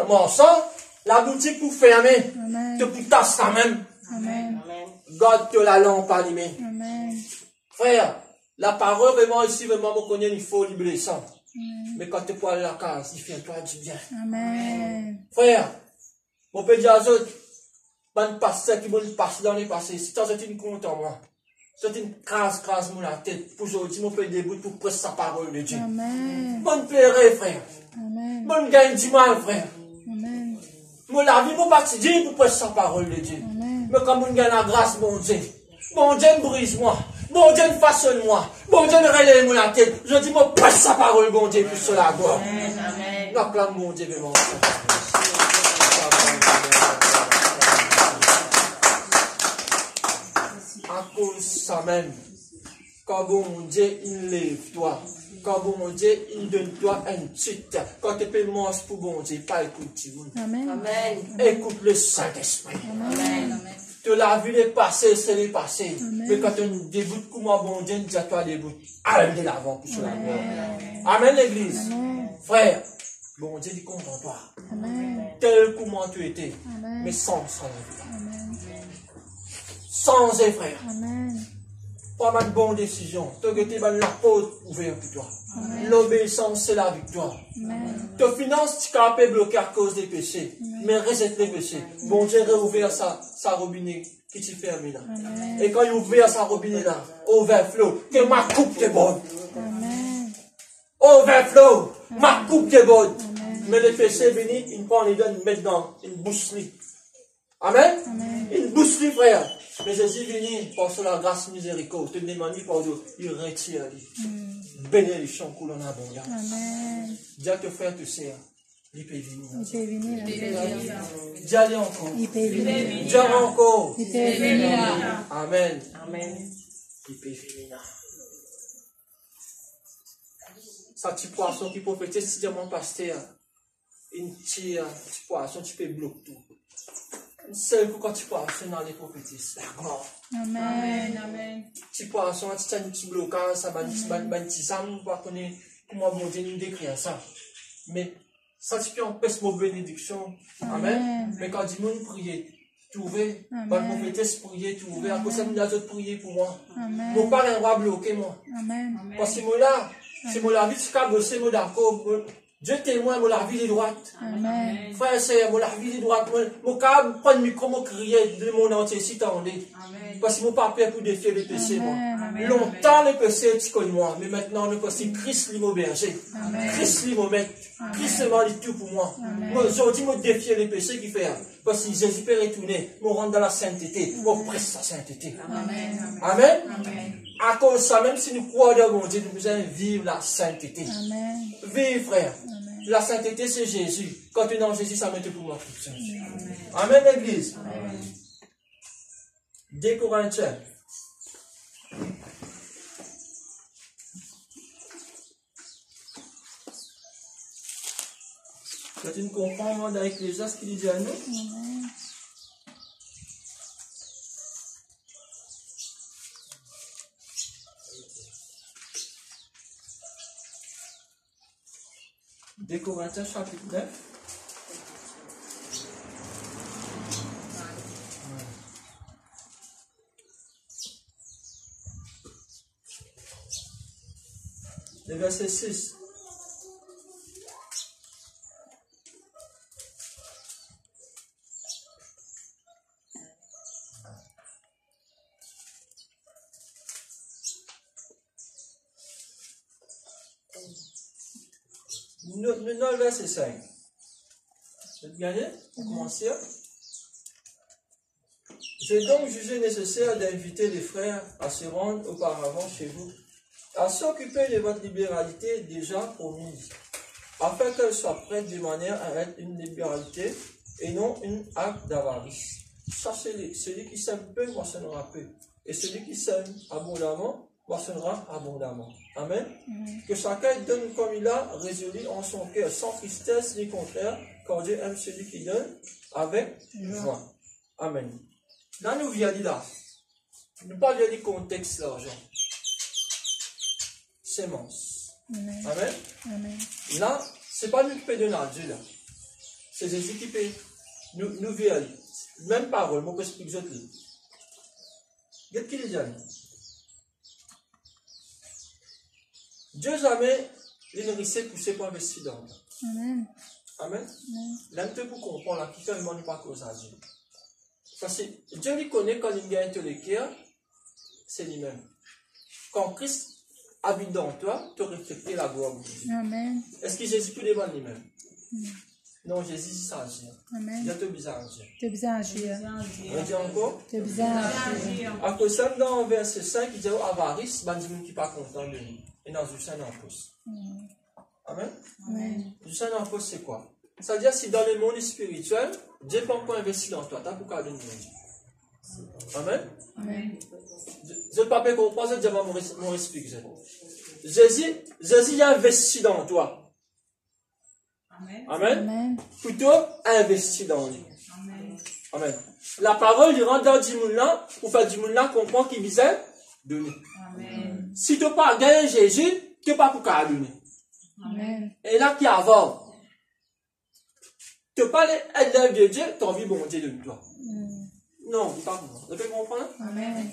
mon sang. La boutique pour fermer. Tu peux tasser ça même. God te la lampe allumée. Frère, la parole vraiment ici, vraiment, me connaît, il faut libérer ça. Mais quand tu parles la case, il fait toi du bien. Frère, mon père dit à eux, bonne pasteur qui vont passer dans les passés, si tu as une compte en moi, c'est une crase mon la tête, pour aujourd'hui, mon père debout pour prêcher sa parole de Dieu. Bonne plairait, frère. Bonne gagne du mal, frère. Mon la vie, mon parti dit pour prêcher sa parole de Dieu. Mais comme on gagne la grâce, mon Dieu. Bon Dieu brise-moi. Bon Dieu façonne-moi. Bon Dieu relève-moi la tête. Je dis, moi, prêche sa parole, bon Dieu, pour cela, gloire. Nous acclamons, mon Dieu, vraiment. À cause de ça même, quand bon Dieu, il lève-toi. Quand bon Dieu, il donne-toi un titre. Quand tu peux manger pour bon Dieu, pas écoute Amen. Écoute le Saint-Esprit. Amen. Tu l'as vu les passés, c'est les passés. Mais quand tu déboutes, comment bon Dieu, dis à toi déboute. Allez de l'avant pour cela. Amen l'église. Frère, bon Dieu dit content toi. Tel comment tu étais. Mais sans sans frère. Pas mal de bonnes décisions. Tu as la porte ouverte pour toi. L'obéissance, c'est la victoire. Tes finances, tu es bloqué à cause des péchés. Mais rejette les péchés. Bon Dieu a ouvert sa robinet qui t'y ferme là. Et quand il ouvre sa robinet là, overflow, que ma coupe te bonne. Overflow, ma coupe te bonne. Mais les péchés venus, ils prennent les donne maintenant une boucherie. Amen. Une boucherie, frère. Mais Jésus venu par la grâce miséricorde, te demande pardon, il retire lui. Bénédiction coule en abondance. Amen. Dis à tes frères, te sert. Il peut venir. Dis allez encore. Il peut venir. Dis encore. Il peut venir. Amen. Il peut venir. Ça, tu poisson qui prophétise, si mon pasteur, une tire, tu poisson, tu peux bloquer tout. C'est pourquoi tu poisson dans les prophétises. D'accord. Amen. Tu poisson, tu as un petit blocage, ça va petit ça, on va connaître comment mon Dieu nous décrit ça. Mais ça, tu peux empêcher mon bénédiction. Amen. Mais quand du monde prier, trouver, mon prophétesse prier, trouver, à cause de nous autres prier pour moi. Mon père va bloquer moi. Parce que moi là, c'est mon la vie, tu as bossé, moi d'accord. Dieu témoin, mon la vie est droite. Frère, c'est mon la vie est droite. Mon cas, prendre le micro, mon crier de mon entier, si t'entendais. Parce que mon papa pour défier les péchés, moi. Longtemps, les péchés, tu connais moi. Mais maintenant, le passé, Christ l'imo berger. Christ l'imo maître. Christ seulement dit tout pour moi. Moi, aujourd'hui, moi, défier les péchés qui fait. Parce que Jésus peut retourner, me rendre dans la sainteté. Moi, presse la sainteté. Amen. À cause de ça, même si nous croyons dans mon Dieu, nous devons vivre la sainteté. Vive, frère. La sainteté, c'est Jésus. Quand tu es dans Jésus, ça met pour moi toute chose. Amen, l'église. 2 Corinthiens. Quand tu comprends, moi, dans Ecclésiaste, ce qu'il dit à nous. Amen. Deux Corinthiens, chapitre 9. Le verset 6. Nous, le verset 5. Vous êtes gagné? On commence. J'ai donc jugé nécessaire d'inviter les frères à se rendre auparavant chez vous, à s'occuper de votre libéralité déjà promise, afin qu'elle soit prête de manière à être une libéralité et non une acte d'avarice. Sachez-le, celui qui sème peu moissonnera peu, et celui qui sème abondamment moissonnera abondamment. Amen. Que chacun donne comme il a résolu en son cœur, sans tristesse ni contraire, car Dieu aime celui qui donne avec joie. Amen. Là, nous vient dit là, nous parlons du contexte l'argent. Sémence. Amen. Amen. Amen. Là, ce n'est pas nous qui peut donner à Dieu là. C'est Jésus qui peut nous vient. Même parole, moi, je peux expliquer autres. Qu'est-ce qu'il dit? Dieu jamais il ne risque pousser pour investir dans toi. Amen. Amen. Amen. L'un pour comprendre là, qui fait vraiment ne pas cause à Dieu. Parce que Dieu lui connaît quand il gagne tous les cœurs, c'est lui-même. Quand Christ habite dans toi, tu reflètes la gloire de Dieu. Amen. Est-ce que Jésus peut devant lui-même? Non, Jésus, il s'agit. Amen. Dieu te bizarre agir. Tu es bien agir. On dit encore? Tu es bien agir. À cause ça, dans verset 5, il dit avarice, il dit qui n'est pas content de nous. Et dans du sein en pouce. Amen. Amen. Du sein en pouce, c'est quoi? C'est-à-dire, si dans le monde spirituel, Dieu peut pas investir dans toi, tu as pourquoi donner. Amen. Amen. Je ne peux pas comprendre, je dis mon explique. Jésus a investi dans toi. Amen. Amen. Amen. Plutôt investi dans lui. Amen. Amen. La parole, il rentre dans du monde là, pour faire du monde là comprendre qu'il visait donner. Amen. Si tu n'as pas gagné Jésus, tu n'as pas pourquoi donner. Amen. Et là, qui avant, tu parles de l'œuvre de Dieu, tu as envie de bon Dieu de toi. Non, dis pas pour moi. Vous pouvez comprendre? Amen.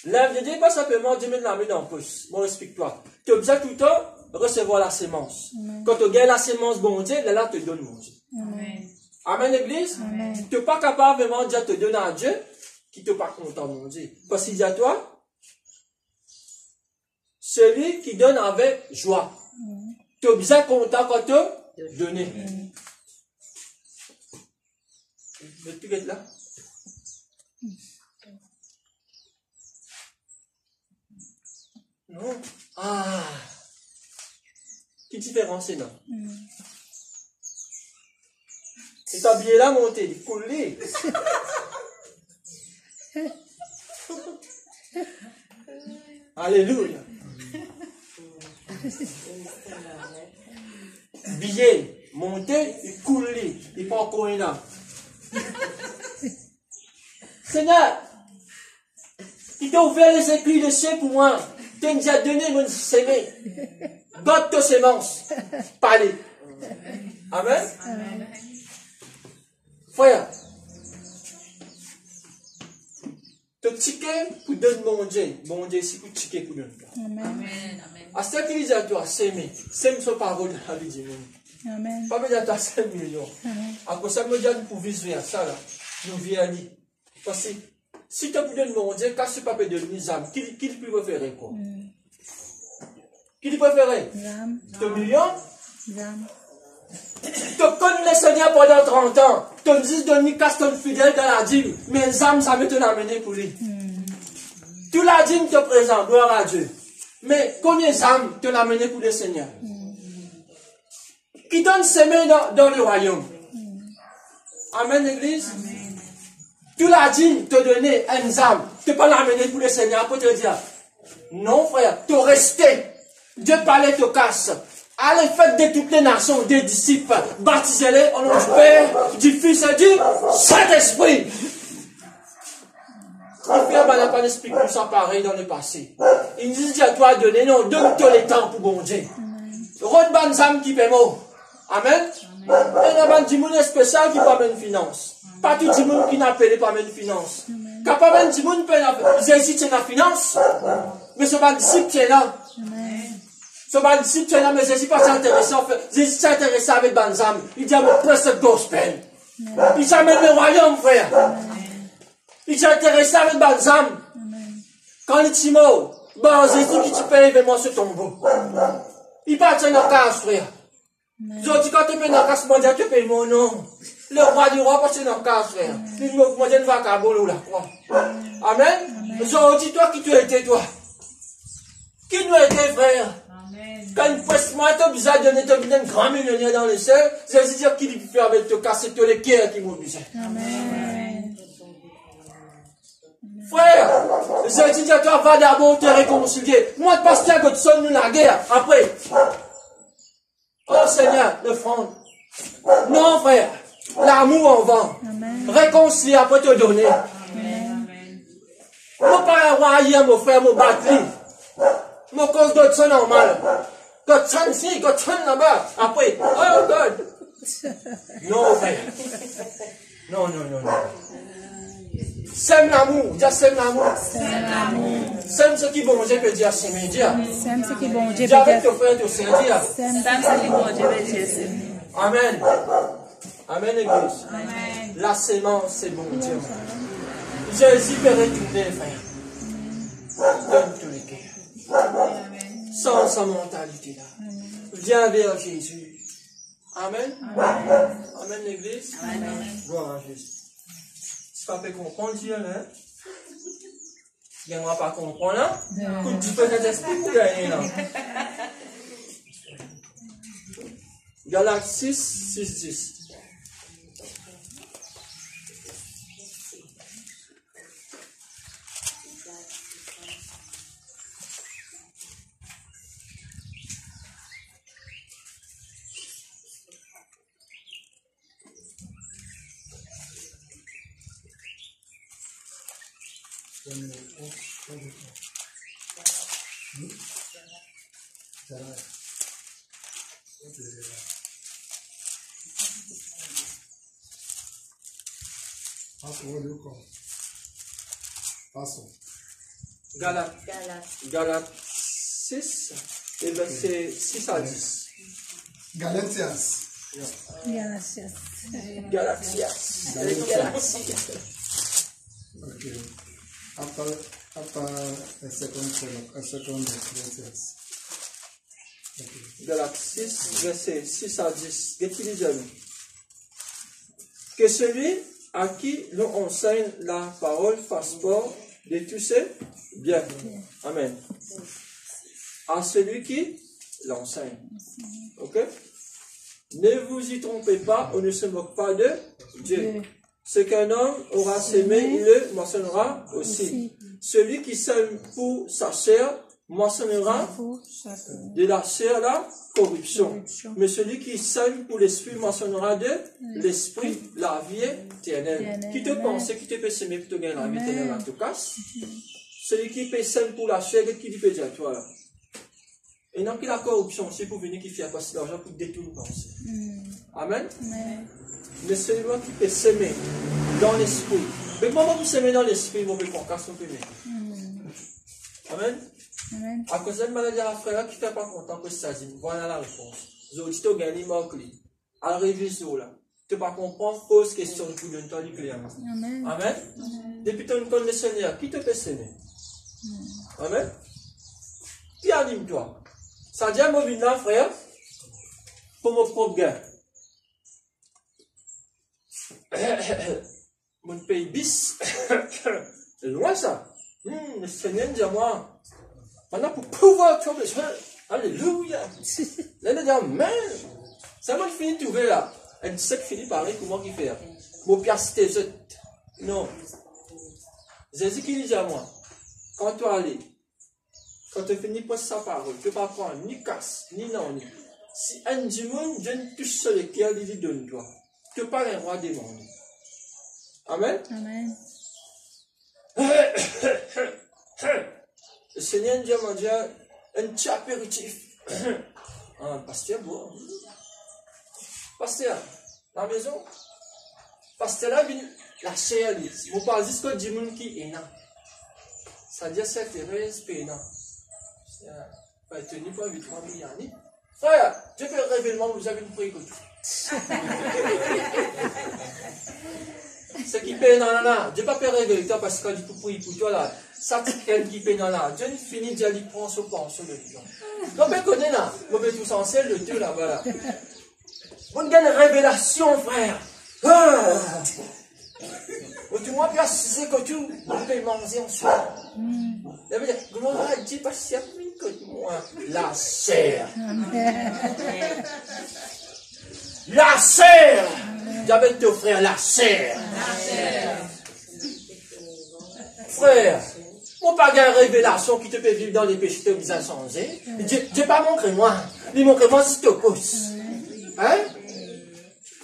L'œuvre de Dieu, pas simplement Dieu met la main dans la poche. Bon, explique-toi. Tu as besoin tout le temps recevoir la sémence. Amen. Quand tu gagnes la sémence, bon Dieu, là, te donne mon Dieu. Amen. Amen, l'église? Amen. Tu n'es pas capable vraiment de dire te donner à Dieu qui ne t'est pas content, mon Dieu. Parce qu'il dit à toi, celui qui donne avec joie. Tu es bien content quand tu donnes. Vous êtes plus là? Non. Ah. Quelle différence c'est là? Et t'as bien là monté, il faut le lire. Alléluia. Billet, monté, il coule, il prend encore un là. Seigneur, il t'a ouvert les écrits de ciel pour moi. Tu as déjà donné mon sémé. Donne tes sémences. Parlez. Amen. Amen. Frère, tu ticket pour donner mon Dieu. Mon Dieu, c'est pour ticket pour donner. Amen. Amen. Amen. À ce qu'il dit à toi, s'aimer. Sème sa parole dans la vie du monde. Amen. Pas besoin de toi 5 millions. À cause ça, me dit pour vivre ça là. Nous vient aller. Parce que si tu as donné mon Dieu, quand ce pas de l'islam, qui préférait quoi? Qui préférait? Zam. 2 millions? Zam. Tu connais le Seigneur pendant 30 ans. Tu me dis de ni casse ton fidèle dans la dîme. Mais les âmes, ça va te l'amener pour lui. Tout la dîme te présente, gloire à Dieu. Mais combien d'âmes te l'amener pour le Seigneur? Qui donne ses mains dans le royaume. Amen, l'église. Tu l'as dit, te donner un âme. Tu ne peux pas l'amener pour le Seigneur pour te dire, non frère, tu restes. Dieu parlait, te casse. Allez, faites de toutes les nations des disciples. Baptisez-les au nom du Père, du Fils et du Saint-Esprit. Le Père n'a pas d'esprit comme ça pareil dans le passé. Il dit à toi de donner, non, donne-toi le temps pour bon Dieu. Rôde ban âme qui paie mot. Amen. Et il y a des gens spéciaux qui ne peuvent pas finance. Pas tout le monde qui n'a pas de finance. Quand pas de monde qui Jésus tient la finance, mais ce pas disciple qui est là. Ce pas disciple qui est là, mais Jésus pas s'intéressé. Jésus s'intéresse avec Banzam. Il dit à mon prêche gospel. Il s'amène le royaume, frère. Il s'intéresse avec Banzam. Quand il dit mot, bon, Jésus qui te paye vraiment ce tombeau. Il partit dans la case, frère. Je dis quand tu payes dans la case, mondial, tu payes mon nom. Le roi du roi passe dans la case, frère. Il dit, moi, je ne vais pas à la croix. Amen. Je dis, toi, qui tu étais, toi? Qui nous était, frère? Quand une presse, moi, tu as besoin de donner un grand millionnaire dans le ciel, Jésus dit qu'il fait avec te casser tous les cœurs qui m'ont besoin. Amen. Frère, Jésus dit à toi, va d'abord te réconcilier. Moi, le pasteur Godson, nous la guerre. Après, oh Seigneur, le front. Non, frère, l'amour en vend. Réconcilier après te donner. Mon père roi hier, mon frère, mon battu. Mon cause Godson normal. Godson si, Godson là-bas. Après, oh God. Non, frère. Non. Sème l'amour, dis sème l'amour. Sème ce qui bon Dieu peut dire, c'est média. Sème ce qui bon Dieu peut Dis avec dire. ton frère, ton Seigneur. Sème ce qui bon Dieu peut dire. Amen. Amen, Église. Amen. La sémence, c'est bon Dieu. Jésus peut retourner, frère. Donne tous les cœurs. Sans sa mentalité là. Viens vers Jésus. Amen. Amen, l'Église. Amen. Gloire à Jésus. Si tu ne peux pas comprendre Dieu, hein? Tu ne vas pas comprendre, hein? Coup de feu d'esprit pour gagner, là. Galates 6, 10. Galates 6 et verset 6 à 10. Galatians. Okay. After a second Galatians. Okay. Galates 6, verset 6 à 10. Utilisez-le. Que celui à qui l'on enseigne la parole fasse part de tous ses biens. Amen. À celui qui l'enseigne. Ok? Ne vous y trompez pas, on ne se moque pas de Dieu. Ce qu'un homme aura semé, il le moissonnera aussi. Celui qui sème pour sa chair, moissonnera de la chair la corruption. Mais celui qui sème pour l'esprit, moissonnera de l'esprit la vie éternelle. Qui te pense, qui te peut semer pour te gagner la vie éternelle en tout cas? Celui qui peut sème pour la chair, qui peut dire à toi là? Et non, que la corruption, c'est pour venir qui fait passer l'argent pour détourner le pensée. Amen. Mais celui-là qui peut s'aimer dans l'esprit. Mais comment vous s'aimez dans l'esprit, vous pouvez comprendre son premier. Amen. À cause de la maladie à la frère qui ne fait pas content que ça dit. Voilà la réponse. Vous avez dit que gagné marqué. À la révision là. Tu ne peux pas comprendre, pose question pour donner toi du clair. Amen. Depuis que tu connais le Seigneur, qui te peut s'aimer? Amen. Qui anime-toi? Ça dit à mon là, frère, pour mon propre gain. Mon pays bis, c'est loin ça. Le Seigneur dit à moi, maintenant pour pouvoir trouver ça, alléluia. Là, il dit amen. Ça m'a fini de trouver là. Elle dit, c'est que fini par comment qu'il fait. Mon pièce tes autres. Non. Jésus qui dit à moi, quand tu allais, quand tu finis pour sa parole, tu ne vas pas prendre ni casse, ni non, ni. Si un démon, Dieu ne touche sur le cœur, il dit donne-toi. Tu n'as pas le droit de demander. Amen. Amen. Le Seigneur Dieu m'a dit un petit apéritif. Pasteur, bon. Pasteur, la maison. Pasteur, là, la chair, vous parlez de ce que du monde qui est là. C'est-à-dire, c'est Thérèse Pénan. Pas tenu pas 8 mois, milliards. Frère, je fais le révèlement, vous avez une prière que tout. Ce qui paye dans la, Dieu ne peut pas révéler toi parce que tu pries pour toi là. Ça, c'est quelqu'un qui paye dans la. Dieu ne finit déjà, il prend ce pension de Dieu. Donc, on connaît là, on peut tout censé le Dieu là-bas là. On a une révélation, frère. Tu m'as bien assisté que tu peux manger en soi. Ça veut dire, gloire à Dieu parce qu'il y a plus que moi. La chair. La chair. J'avais te frère, la chair. Frère, mon pas une révélation qui te fait vivre dans les péchés de mise à changer. Dieu pas montré moi. Il montre moi si tu te pousse. Hein?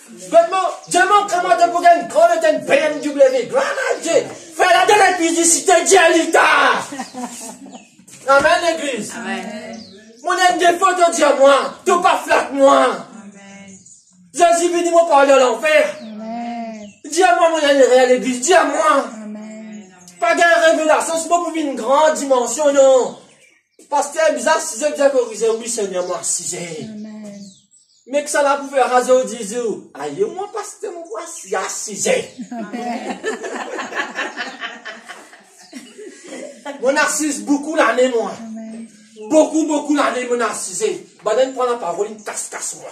Dieu montre moi de pour une grande BMW. Gloire à Dieu. Fais la de la publicité d'Alita. Amen, l'église. Amen. Mon aime des photos, dis à moi. Tu pas flatte moi. Jésus venu me parler à l'enfer. Dis à moi, mon aime à l'église. Dis à moi. Pas de révélation, c'est pas pour une grande dimension, non. Pasteur, bizarre, si j'ai bien corrigé, oui, Seigneur, moi, si j'ai. Mais que ça l'a pour faire raser au 10 jours. Aïe, moi, pasteur, moi, voici, si j'ai. Mon narcisse, beaucoup l'année, moi. Beaucoup l'année, mon narcisse. Baden prend la parole, il casse moi.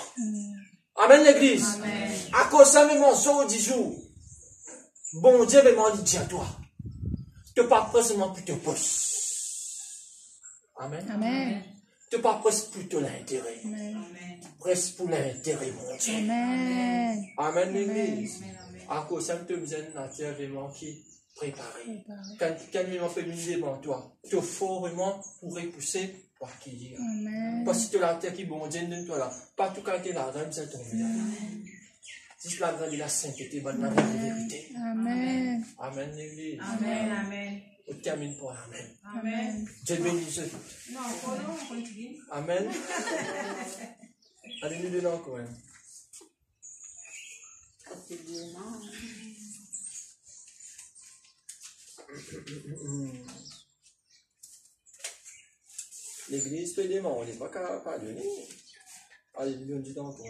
Amen, l'église. À cause de ça, même en jour 10 jours. Bon Dieu, va m'en dire à toi. Tu n'es pas prêt seulement pour te poste. Amen. Amen. Tu n'es pas prêt pour l'intérêt. Amen. Presque pour l'intérêt, mon Dieu. Amen. Amen, l'église. À cause de ça, tu me dis une nature vraiment qui préparée. Quand tu fait une devant toi, tu faut vraiment pour repousser pour accueillir. Parce que tu la terre qui bon Dieu de toi là. Pas tout quand tu es là, tu es tombé là. Si la grande de la sainteté, la vérité. Amen. Amen, l'église. Amen. Amen. On termine pour Amen. Amen. Dieu bénisse. Non, on continue. Amen. Allez, nous donnons encore. L'église fait des morts, on n'est pas capable de donner. Allez, nous donnons encore.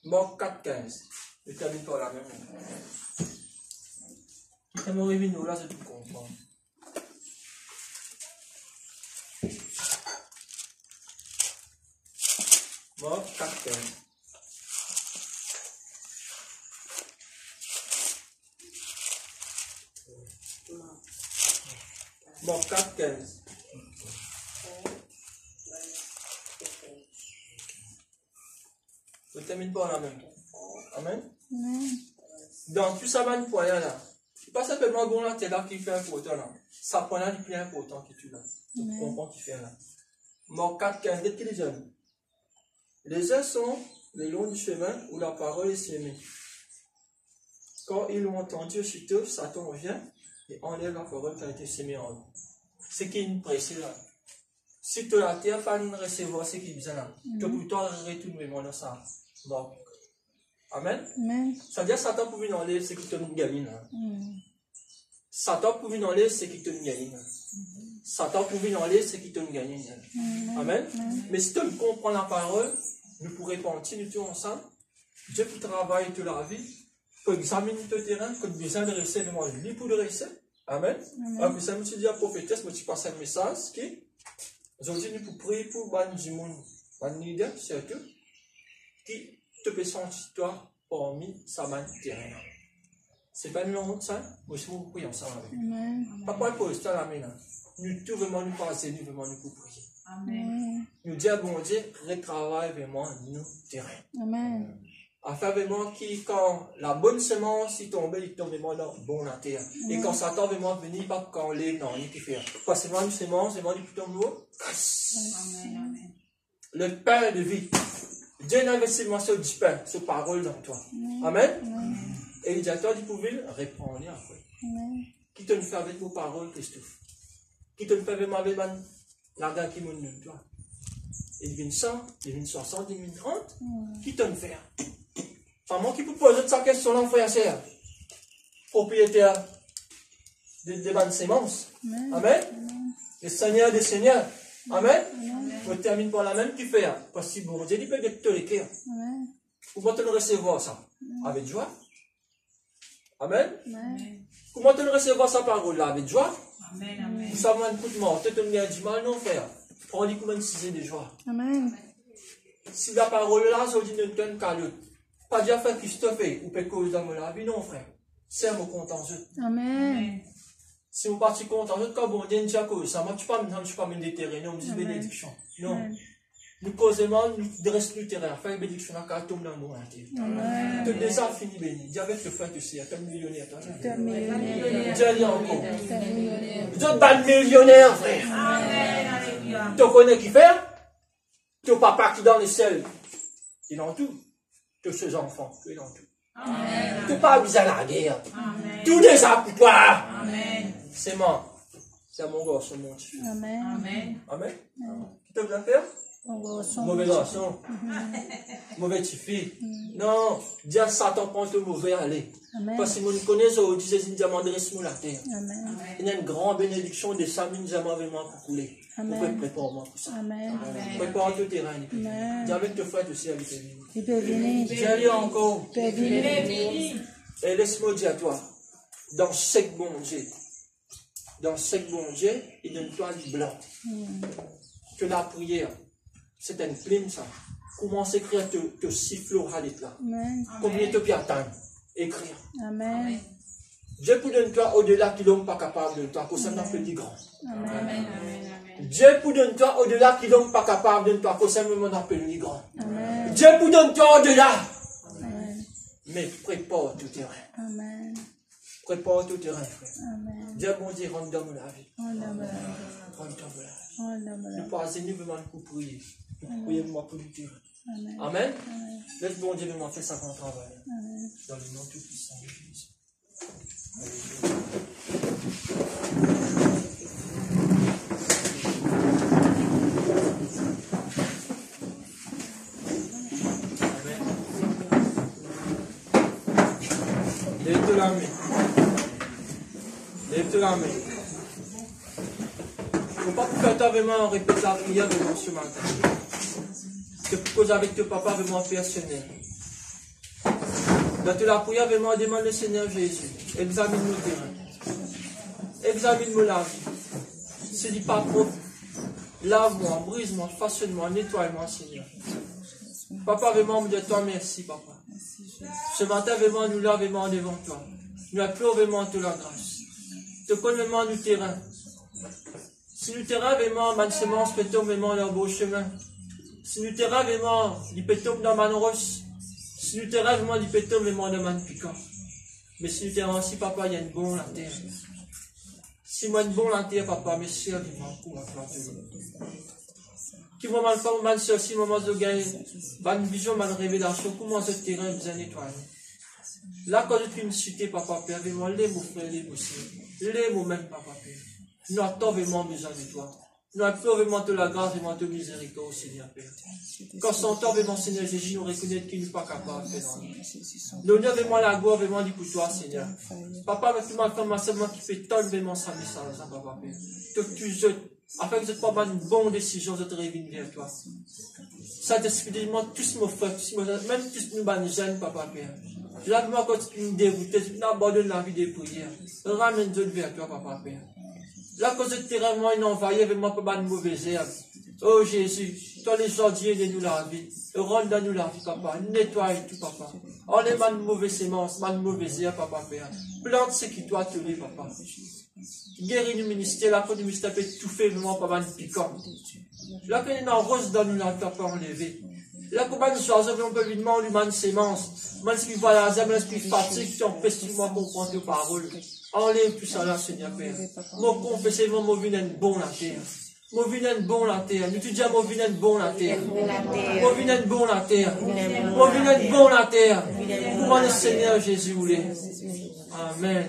Marc 4,15. Je termine par la même. Ça me réveille nous là, c'est tout comprendre. Marc 4,15. Marc 4,15. Je termine par la même. Amen. Donc, tout ça va nous poigner là. Pas simplement bon là, t'es là qui fait important là. Ça point là, le plus important que tu là. Tu comprends qui fait là. Marc 4,15, qu'est-ce qu'il est jeune? Les uns sont le long du chemin où la parole est semée. Quand ils l'ont entendu, aussitôt, Satan revient et enlève la parole qui a été semée en eux. Ce qui est une presse là. Si tu as terre, fan recevoir ce qui est bien là. Tu peux plutôt retourner dans ça. Donc, Amen. C'est-à-dire Satan pouvait enlever ce qui te gagne. Satan pouvait enlever ce qui te gagne. Satan pouvait enlever ce qui te gagne. Amen. Mais si tu comprends la parole, nous pourrons continuer tous ensemble. Dieu peut travailler toute la vie, peut examiner le terrain, peut besoin de rester vraiment libre pour le rester. Amen. Alors que ça me dit à prophétesse, mais tu passes un message qui, aujourd'hui, nous pouvons prier pour ban du monde, ban leader, surtout, qui te peut sentir toi parmi sa main terrain. C'est pas une honte ça, mais si vous priez ensemble avec. Pas pour le poste à la main. Nous tout vraiment nous passer, nous vraiment nous prier. Amen. Nous disons, bon Dieu, retravaille vraiment nos terrains. Amen. Afin vraiment qui, quand la bonne semence il tombe vraiment dans bon la terre. Et quand Satan vraiment venir, pas quand les non, il qui fait. Parce que vraiment une semence, vraiment du putain de l'eau. Amen. Le pain de vie. Dieu n'a investi sur du pain, sur parole dans toi. Amen. Et il dit à toi, tu pouvais répondre après. Amen. Qui te fait avec vos paroles, Christophe? Qui te fait vraiment avec l'argent qui me donne toi? Il vient 100, il vient 60, il vient 30. Qui te fait? Maman qui peut poser sa question là, frère et sœur. Propriétaire des bonnes semences. Amen. Le Seigneur des Seigneurs. Amen. On termine par la même qui fait. Parce que bon Dieu, il peut être tous les cœurs. Comment tu le recevoir ça? Avec joie. Amen. Comment tu le recevoir sa parole là? Avec joie. Amen. Vous savez un coup de mort. Peut-être qu'on a du mal, non frère. On dit comment c'est de joie. Amen. Si la parole là, ça dit ne donne qu'à l'autre. Pas déjà fait Christophe ou peut cause dans la vie, non frère. C'est un mot content. Amen. Si vous partez content, quand bon Dieu dit à cause ça, moi tu pas me des terrains, non, je dis bénédiction. Non. Nous causons, nous dressons le terrain, faire bénédiction à quand tombe dans le monde entier. Amen. Tout déjà fini béni. Dis avec le frère que c'est, tu es millionnaire, toi. Tu es millionnaire. Dis allez encore. Tu es millionnaire. Vous êtes pas millionnaire, frère. Amen. Tu connais qui fait? Tu papa qui est dans les cieux. Il est dans tout. Tous ses enfants, il est dans tout. Amen. Tu pas besoin de la guerre. Amen. Tout déjà pour toi. Amen. C'est moi. C'est mon gosse, c'est mon fils. Amen. Amen. Amen. Qui t'a besoin de faire? Mauvais garçon. Mauvais petite fille. Non. Dis à Satan, prends ton mauvais aller. Parce que nous connaissons, disait une diamant de sur la terre. Amen. Il y a une grande bénédiction de 100 000 diamants vraiment pour couler. Vous pouvez préparer moi pour ça. Amen. Prépare tout terrain. Dis avec tes frères aussi à lui. Il peut venir. Dis à lui encore. Il peut venir. Et laisse-moi dire à toi, dans chaque bon Dieu, il donne-toi du blanc. Que la prière, c'est une plume ça. Commence à écrire, te sifflera là. Amen. Combien de pieds attendre? Écrire. Amen. Dieu peut donner-toi au-delà qui l'homme pas capable de toi, que ça n'a fait du grand. Amen. Dieu peut donner-toi au-delà qui l'homme pas capable de toi, que ça n'a fait du grand. Amen. Dieu peut donner-toi au-delà. Amen. Mais prépare tout terrain. Amen. Prépare tout terrain, frère. Amen. Dieu bon Dieu, rentre dans la vie. On a mal. Rentre dans la vie. On a mal. Nous passons, nous vraiment pour prier. Nous prions moi pour le terrain. Amen. Amen. Laisse bon Dieu vraiment faire ça qu'on travaille. Amen. Dans le nom tout puissant de Jésus. Lève-toi la main. Lève-toi la main. Il ne faut pas faire toi vraiment répéter la prière vraiment ce matin. C'est pour cause avec ton papa vraiment personnel. Dans toute la prière, vraiment demande le Seigneur Jésus. Examine nos terrains. Examine-moi la vie. Se dis pas propre. Lave-moi, brise-moi, façonne-moi, nettoie-moi, Seigneur. Papa, vraiment, me dis toi merci, papa. Ce matin, vraiment, nous là, vraiment devant toi. Nous appelons vraiment toute la grâce. Te connais vraiment du terrain. Si nous terrain, vraiment, ma semence peut tomber vraiment dans le beau chemin. Si nous terrain, vraiment, il peut tomber dans ma roche. Si nous terrain, vraiment, il peut tomber vraiment dans ma piquant. Mais si nous terrain aussi, papa, il y a une bonne la terre. Si moi, une bonne la terre, papa, mes soeurs, vivant pour ma planter. Qui vraiment le faire, ma soeur, si maman de gagner, une vision, ma révélation, comment ce terrain bien nettoyé. Là, quand je suis une cité, papa, père, vraiment, les mots frères, les mots sœurs, les mots même, papa, père. Nous avons vraiment besoin de toi. Nous avons vraiment de la grâce, vraiment de miséricorde, Seigneur, Père. Quand son temps, vraiment, Seigneur Jésus, nous reconnaît qu'il n'est pas capable de faire dans nous. Nous avons vraiment la gloire, vraiment, dit pour toi, Seigneur. Papa, mais tu m'as fait, ma seulement qui fait tant vraiment sa message, papa, Père. Que tu jettes, afin que je ne pas une bonne décision, je te révèle vers toi. Ça, despidement, tous nos frères, même tous nos bonnes jeunes, papa, Père. Lave-moi quand tu nous dévoutes, tu abandonnes la vie des prières. Ramène-nous vers toi, papa, Père. Là, quand tu terrain, moi, il envahit avec moi pas de mauvaises herbes. Oh Jésus, toi les jardiniers de nous la vie. Rends dans nous la vie, papa. Nettoie tout, papa. Enlève ma mauvaise sémence, ma mauvaise herbe, papa, Père. Plante ce qui doit te les, papa. Guéris le ministère, la fin du ministère peut étouffer vraiment, papa, nous piquant. Là, quand il y a une rose dans nous, là, tu pas enlevé. Là, comment nous choisissons, on peut lui demander l'humain sémence. Moi, ce qui va à la l'esprit fatigue, tu empêches de moi comprendre tes paroles. Enlève tout ça là, Seigneur Père. Moi, confessez-moi, moi, viens bon la terre. Moi, viens bon la terre. Nous, tu dis, moi, viens bon la terre. Moi, viens bon la terre. Moi, viens bon la terre. Comment le Seigneur Jésus voulait. Amen.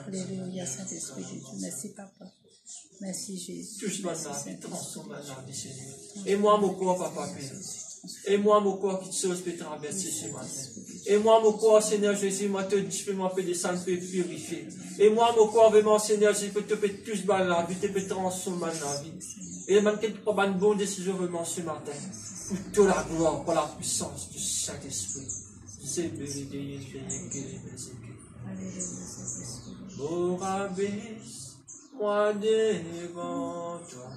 Alléluia, Saint-Esprit Jésus. Merci, Papa. Merci, Jésus. Touche ma vie, transforme ma vie, Seigneur. Et moi, mon corps, Papa Père. Et moi, mon corps qui te sauve, peut traverser ce matin. Et moi, mon corps, Seigneur Jésus, moi, te dis, fais-moi des descendre, peut purifier. Et moi, mon corps, vraiment, Seigneur Jésus, te peut tous dans la vie, te peut transformer la vie. Et même que tu prends une bonne décision, vraiment, ce matin. Pour toute la gloire, pour la puissance du Saint-Esprit. C'est vérité, oh, rabaisse-moi devant toi.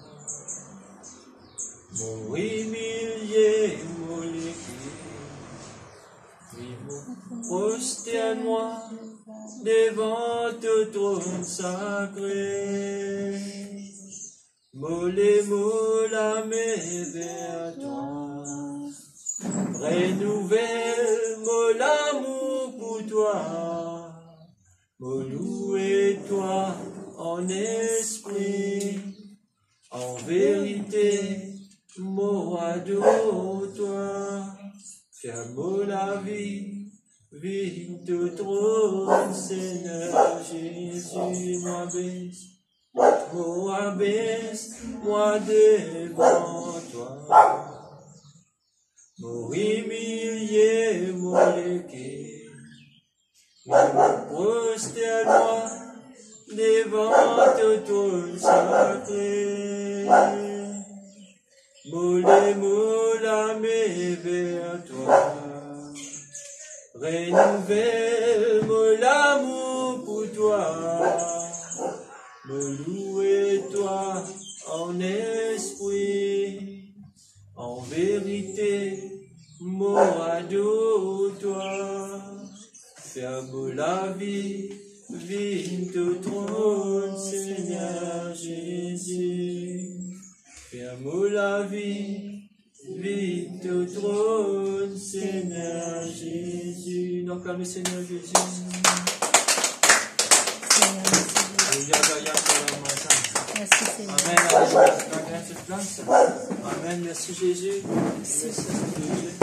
Mon humilié, mon équipe. Prosterne-moi devant ton trône sacré. Molle-moi vers toi. Renouvelle-moi l'amour pour toi. Me louer-toi en esprit, en vérité, moi adore-toi. Ferme la vie, vite au trône, Seigneur Jésus, moi baisse, moi devant toi. Mon humilié, mon légué, prosterne-moi devant ton trône sacré. Molle-moi vers toi. Renouvelle-moi l'amour pour toi. Me louer-toi en esprit, en vérité, moi adore-toi. Ferme la vie, vite au trône, Seigneur Jésus. Ferme la vie, vite au trône, Seigneur Jésus. Donc, acclamez Seigneur Jésus. Merci, Seigneur. Amen. Amen. Merci Jésus. Merci Jésus.